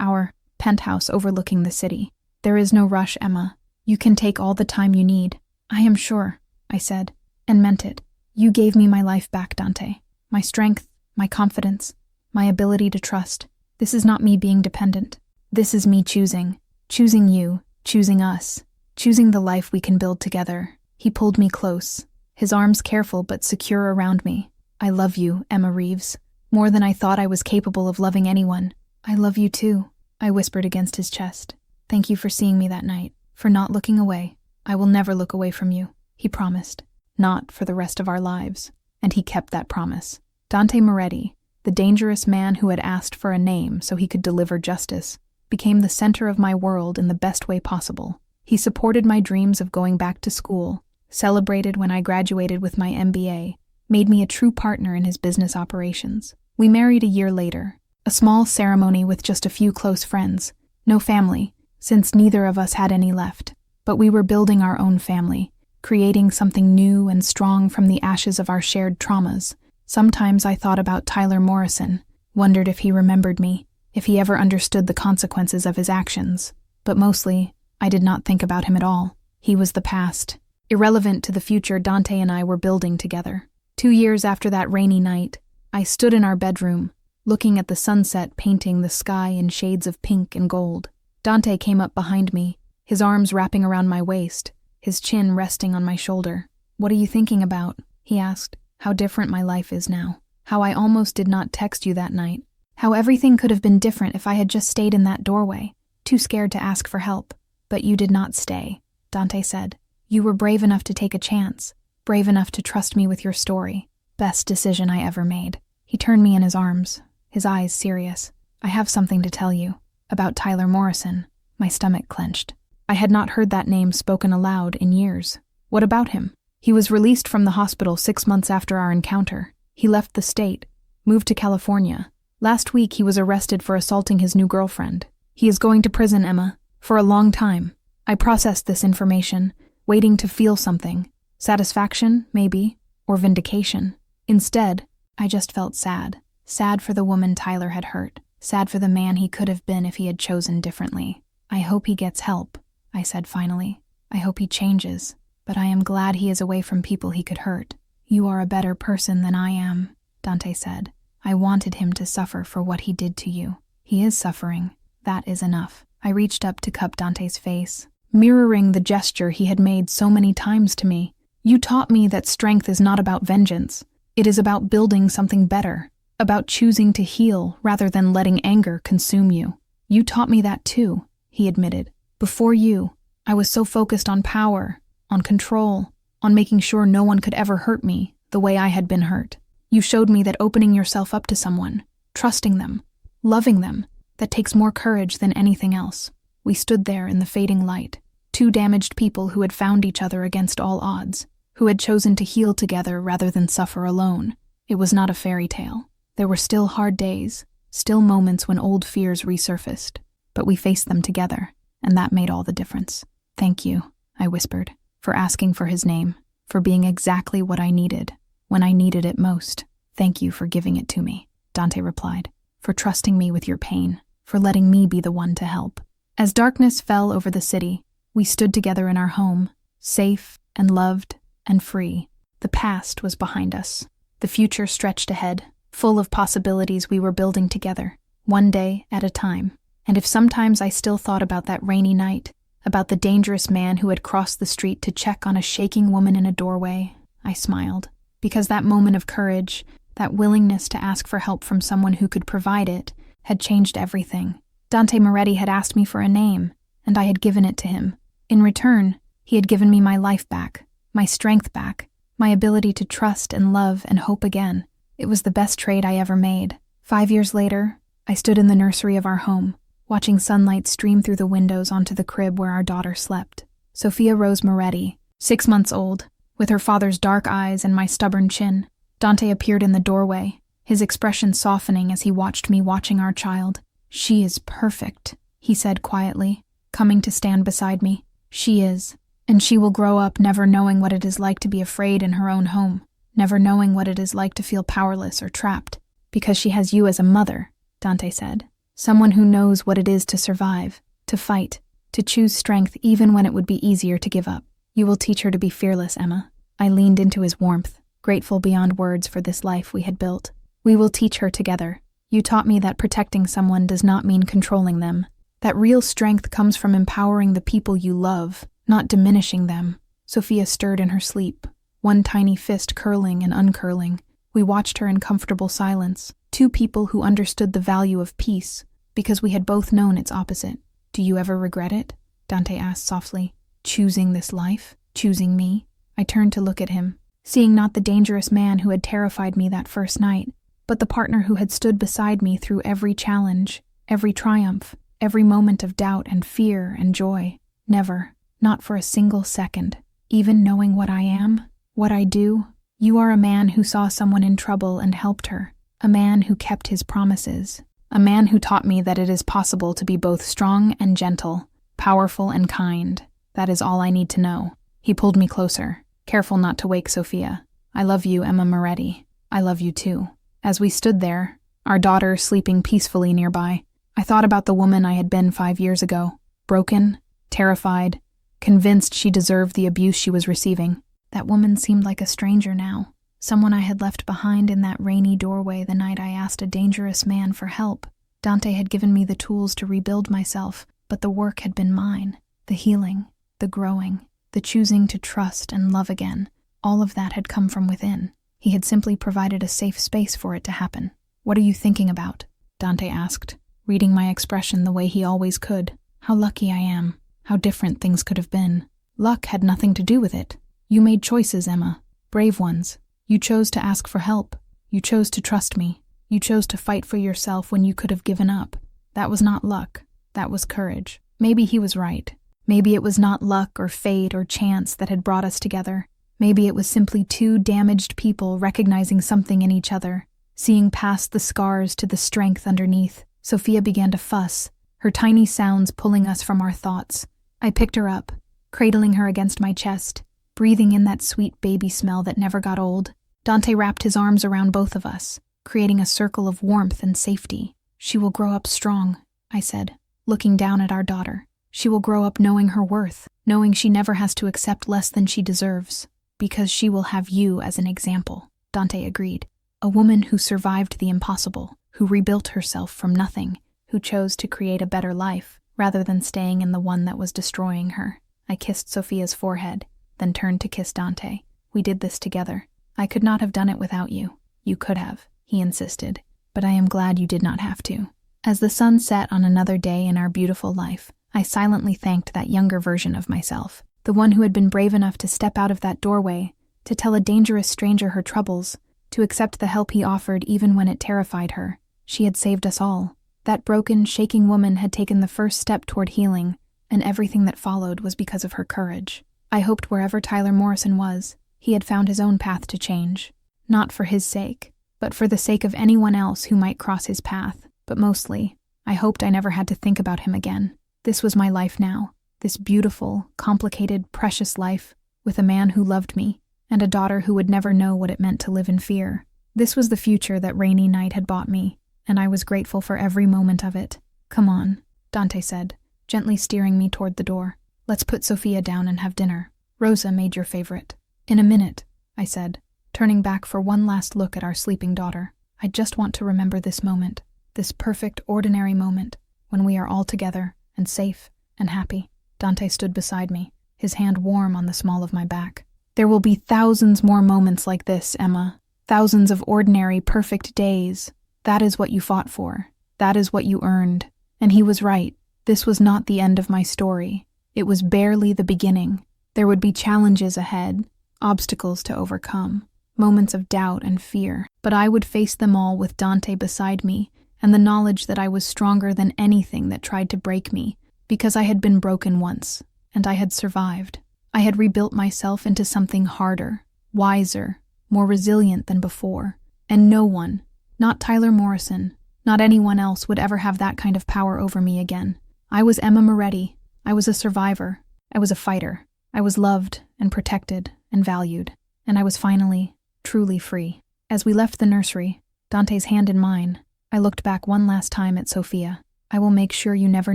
our penthouse overlooking the city. There is no rush, Emma. You can take all the time you need. I am sure, I said, and meant it. You gave me my life back, Dante. My strength, my confidence, my ability to trust. This is not me being dependent. This is me choosing. Choosing you, choosing us, choosing the life we can build together. He pulled me close, his arms careful but secure around me. I love you, Emma Reeves, more than I thought I was capable of loving anyone. I love you too, I whispered against his chest. Thank you for seeing me that night, for not looking away. I will never look away from you, he promised. Not for the rest of our lives. And he kept that promise. Dante Moretti, the dangerous man who had asked for a name so he could deliver justice, became the center of my world in the best way possible. He supported my dreams of going back to school, celebrated when I graduated with my MBA, made me a true partner in his business operations. We married a year later, a small ceremony with just a few close friends, no family, since neither of us had any left. But we were building our own family, creating something new and strong from the ashes of our shared traumas. Sometimes I thought about Tyler Morrison, wondered if he remembered me, if he ever understood the consequences of his actions. But mostly, I did not think about him at all. He was the past, irrelevant to the future Dante and I were building together. 2 years after that rainy night, I stood in our bedroom, looking at the sunset painting the sky in shades of pink and gold. Dante came up behind me, his arms wrapping around my waist, his chin resting on my shoulder. "What are you thinking about?" he asked. "How different my life is now. How I almost did not text you that night. How everything could have been different if I had just stayed in that doorway, too scared to ask for help. But you did not stay," Dante said. "You were brave enough to take a chance, brave enough to trust me with your story. Best decision I ever made." He turned me in his arms, his eyes serious. "I have something to tell you. About Tyler Morrison." My stomach clenched. I had not heard that name spoken aloud in years. What about him? He was released from the hospital 6 months after our encounter. He left the state, moved to California. Last week he was arrested for assaulting his new girlfriend. He is going to prison, Emma, for a long time. I processed this information, waiting to feel something. Satisfaction, maybe, or vindication. Instead, I just felt sad. Sad for the woman Tyler had hurt. Sad for the man he could have been if he had chosen differently. "I hope he gets help," I said finally. "I hope he changes, but I am glad he is away from people he could hurt." "You are a better person than I am," Dante said. "I wanted him to suffer for what he did to you. He is suffering. That is enough." I reached up to cup Dante's face, mirroring the gesture he had made so many times to me. "You taught me that strength is not about vengeance. It is about building something better, about choosing to heal rather than letting anger consume you. You taught me that too," he admitted. "Before you, I was so focused on power, on control, on making sure no one could ever hurt me the way I had been hurt. You showed me that opening yourself up to someone, trusting them, loving them, that takes more courage than anything else." We stood there in the fading light, two damaged people who had found each other against all odds, who had chosen to heal together rather than suffer alone. It was not a fairy tale. There were still hard days, still moments when old fears resurfaced, but we faced them together, and that made all the difference. "Thank you," I whispered, "for asking for his name, for being exactly what I needed, when I needed it most. Thank you for giving it to me," Dante replied, "for trusting me with your pain, for letting me be the one to help." As darkness fell over the city, we stood together in our home, safe and loved and free. The past was behind us. The future stretched ahead, full of possibilities we were building together, one day at a time. And if sometimes I still thought about that rainy night, about the dangerous man who had crossed the street to check on a shaking woman in a doorway, I smiled. Because that moment of courage, that willingness to ask for help from someone who could provide it, had changed everything. Dante Moretti had asked me for a name, and I had given it to him. In return, he had given me my life back, my strength back, my ability to trust and love and hope again. It was the best trade I ever made. 5 years later, I stood in the nursery of our home, watching sunlight stream through the windows onto the crib where our daughter slept. Sophia Rose Moretti, 6 months old, with her father's dark eyes and my stubborn chin. Dante appeared in the doorway, his expression softening as he watched me watching our child. "She is perfect," he said quietly, coming to stand beside me. "She is, and she will grow up never knowing what it is like to be afraid in her own home, never knowing what it is like to feel powerless or trapped, because she has you as a mother," Dante said. Someone who knows what it is to survive, to fight, to choose strength even when it would be easier to give up. You will teach her to be fearless, Emma. I leaned into his warmth, grateful beyond words for this life we had built. We will teach her together. You taught me that protecting someone does not mean controlling them, that real strength comes from empowering the people you love, not diminishing them. Sophia stirred in her sleep, one tiny fist curling and uncurling. We watched her in comfortable silence, two people who understood the value of peace, because we had both known its opposite. Do you ever regret it? Dante asked softly. Choosing this life? Choosing me? I turned to look at him, seeing not the dangerous man who had terrified me that first night, but the partner who had stood beside me through every challenge, every triumph, every moment of doubt and fear and joy. Never, not for a single second, even knowing what I am, what I do. You are a man who saw someone in trouble and helped her, a man who kept his promises, a man who taught me that it is possible to be both strong and gentle, powerful and kind. That is all I need to know. He pulled me closer, careful not to wake Sophia. I love you, Emma Moretti. I love you too. As we stood there, our daughter sleeping peacefully nearby, I thought about the woman I had been 5 years ago, broken, terrified, convinced she deserved the abuse she was receiving. That woman seemed like a stranger now, someone I had left behind in that rainy doorway the night I asked a dangerous man for help. Dante had given me the tools to rebuild myself, but the work had been mine. The healing, the growing, the choosing to trust and love again, all of that had come from within. He had simply provided a safe space for it to happen. What are you thinking about? Dante asked, reading my expression the way he always could. How lucky I am. How different things could have been. Luck had nothing to do with it. You made choices, Emma. Brave ones. You chose to ask for help. You chose to trust me. You chose to fight for yourself when you could have given up. That was not luck. That was courage. Maybe he was right. Maybe it was not luck or fate or chance that had brought us together. Maybe it was simply two damaged people recognizing something in each other, seeing past the scars to the strength underneath. Sophia began to fuss, her tiny sounds pulling us from our thoughts. I picked her up, cradling her against my chest, breathing in that sweet baby smell that never got old. Dante wrapped his arms around both of us, creating a circle of warmth and safety. She will grow up strong, I said, looking down at our daughter. She will grow up knowing her worth, knowing she never has to accept less than she deserves, because she will have you as an example. Dante agreed. A woman who survived the impossible, who rebuilt herself from nothing, who chose to create a better life, rather than staying in the one that was destroying her. I kissed Sophia's forehead, then turned to kiss Dante. We did this together. I could not have done it without you. You could have, he insisted, but I am glad you did not have to. As the sun set on another day in our beautiful life, I silently thanked that younger version of myself, the one who had been brave enough to step out of that doorway, to tell a dangerous stranger her troubles, to accept the help he offered even when it terrified her. She had saved us all. That broken, shaking woman had taken the first step toward healing, and everything that followed was because of her courage. I hoped wherever Tyler Morrison was, he had found his own path to change. Not for his sake, but for the sake of anyone else who might cross his path. But mostly, I hoped I never had to think about him again. This was my life now, this beautiful, complicated, precious life, with a man who loved me, and a daughter who would never know what it meant to live in fear. This was the future that Rainy Night had bought me, and I was grateful for every moment of it. Come on, Dante said, gently steering me toward the door. Let's put Sophia down and have dinner. Rosa made your favorite. In a minute, I said, turning back for one last look at our sleeping daughter. I just want to remember this moment, this perfect, ordinary moment, when we are all together, and safe, and happy. Dante stood beside me, his hand warm on the small of my back. There will be thousands more moments like this, Emma. Thousands of ordinary, perfect days. That is what you fought for. That is what you earned. And he was right. This was not the end of my story. It was barely the beginning. There would be challenges ahead, obstacles to overcome, moments of doubt and fear, but I would face them all with Dante beside me, and the knowledge that I was stronger than anything that tried to break me, because I had been broken once, and I had survived. I had rebuilt myself into something harder, wiser, more resilient than before, and no one, not Tyler Morrison, not anyone else would ever have that kind of power over me again. I was Emma Moretti. I was a survivor. I was a fighter. I was loved and protected and valued, and I was finally, truly free. As we left the nursery, Dante's hand in mine, I looked back one last time at Sophia. "I will make sure you never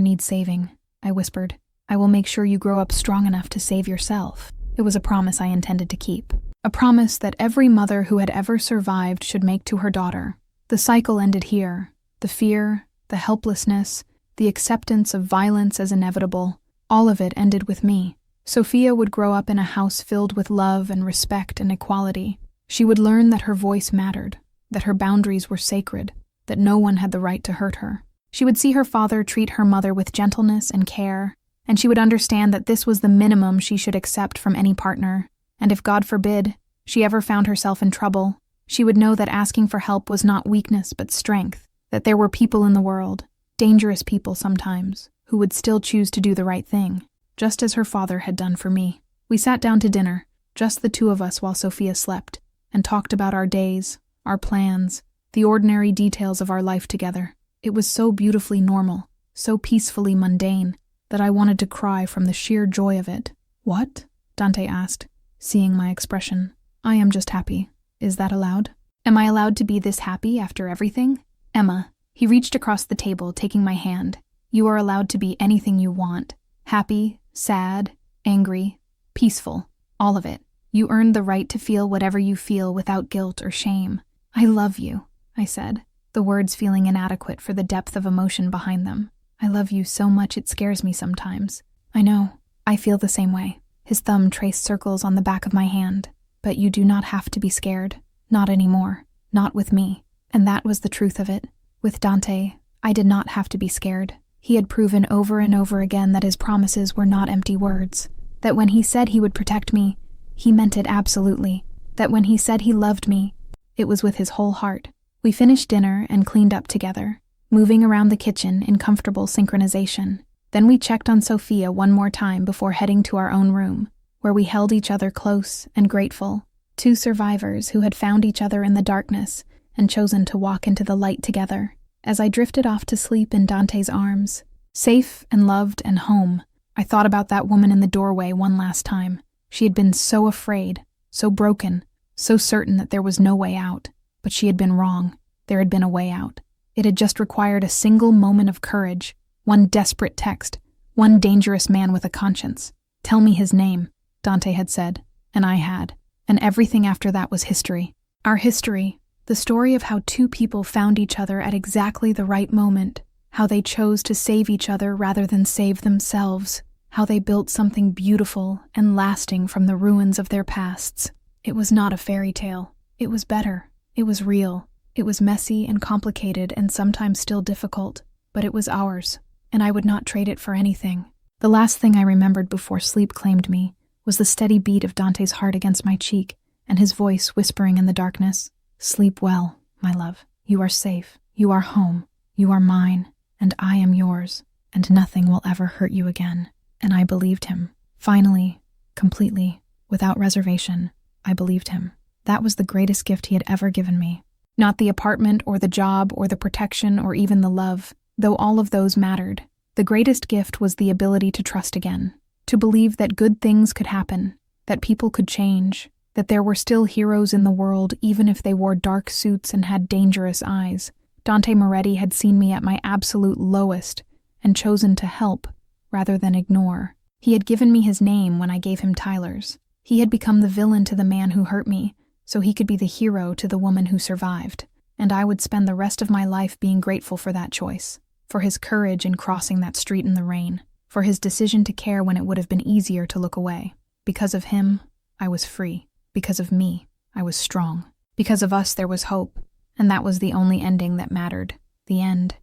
need saving," I whispered. "I will make sure you grow up strong enough to save yourself." It was a promise I intended to keep. A promise that every mother who had ever survived should make to her daughter. The cycle ended here. The fear, the helplessness, the acceptance of violence as inevitable, all of it ended with me. Sophia would grow up in a house filled with love and respect and equality. She would learn that her voice mattered, that her boundaries were sacred, that no one had the right to hurt her. She would see her father treat her mother with gentleness and care, and she would understand that this was the minimum she should accept from any partner. And if, God forbid, she ever found herself in trouble, she would know that asking for help was not weakness but strength, that there were people in the world, dangerous people sometimes, who would still choose to do the right thing, just as her father had done for me. We sat down to dinner, just the two of us while Sophia slept, and talked about our days, our plans, the ordinary details of our life together. It was so beautifully normal, so peacefully mundane, that I wanted to cry from the sheer joy of it. "What?" Dante asked, seeing my expression. "I am just happy. Is that allowed? Am I allowed to be this happy after everything?" "Emma," he reached across the table, taking my hand. "You are allowed to be anything you want. Happy, sad, angry, peaceful, all of it. You earned the right to feel whatever you feel without guilt or shame." "I love you," I said, the words feeling inadequate for the depth of emotion behind them. "I love you so much it scares me sometimes." "I know. I feel the same way." His thumb traced circles on the back of my hand. "But you do not have to be scared. Not anymore. Not with me." And that was the truth of it. With Dante, I did not have to be scared. He had proven over and over again that his promises were not empty words. That when he said he would protect me, he meant it absolutely. That when he said he loved me, it was with his whole heart. We finished dinner and cleaned up together, moving around the kitchen in comfortable synchronization. Then we checked on Sophia one more time before heading to our own room, where we held each other close and grateful. Two survivors who had found each other in the darkness and chosen to walk into the light together. As I drifted off to sleep in Dante's arms, safe and loved and home, I thought about that woman in the doorway one last time. She had been so afraid, so broken, so certain that there was no way out. But she had been wrong. There had been a way out. It had just required a single moment of courage, one desperate text, one dangerous man with a conscience. "Tell me his name," Dante had said, and I had. And everything after that was history. Our history, the story of how two people found each other at exactly the right moment, how they chose to save each other rather than save themselves, how they built something beautiful and lasting from the ruins of their pasts. It was not a fairy tale. It was better. It was real. It was messy and complicated and sometimes still difficult, but it was ours, and I would not trade it for anything. The last thing I remembered before sleep claimed me was the steady beat of Dante's heart against my cheek and his voice whispering in the darkness, "Sleep well, my love. You are safe. You are home. You are mine, and I am yours, and nothing will ever hurt you again." And I believed him. Finally, completely, without reservation, I believed him. That was the greatest gift he had ever given me. Not the apartment or the job or the protection or even the love, though all of those mattered. The greatest gift was the ability to trust again, to believe that good things could happen, that people could change, that there were still heroes in the world even if they wore dark suits and had dangerous eyes. Dante Moretti had seen me at my absolute lowest and chosen to help rather than ignore. He had given me his name when I gave him Tyler's. He had become the villain to the man who hurt me, so he could be the hero to the woman who survived, and I would spend the rest of my life being grateful for that choice, for his courage in crossing that street in the rain, for his decision to care when it would have been easier to look away. Because of him, I was free. Because of me, I was strong. Because of us, there was hope, and that was the only ending that mattered. The end.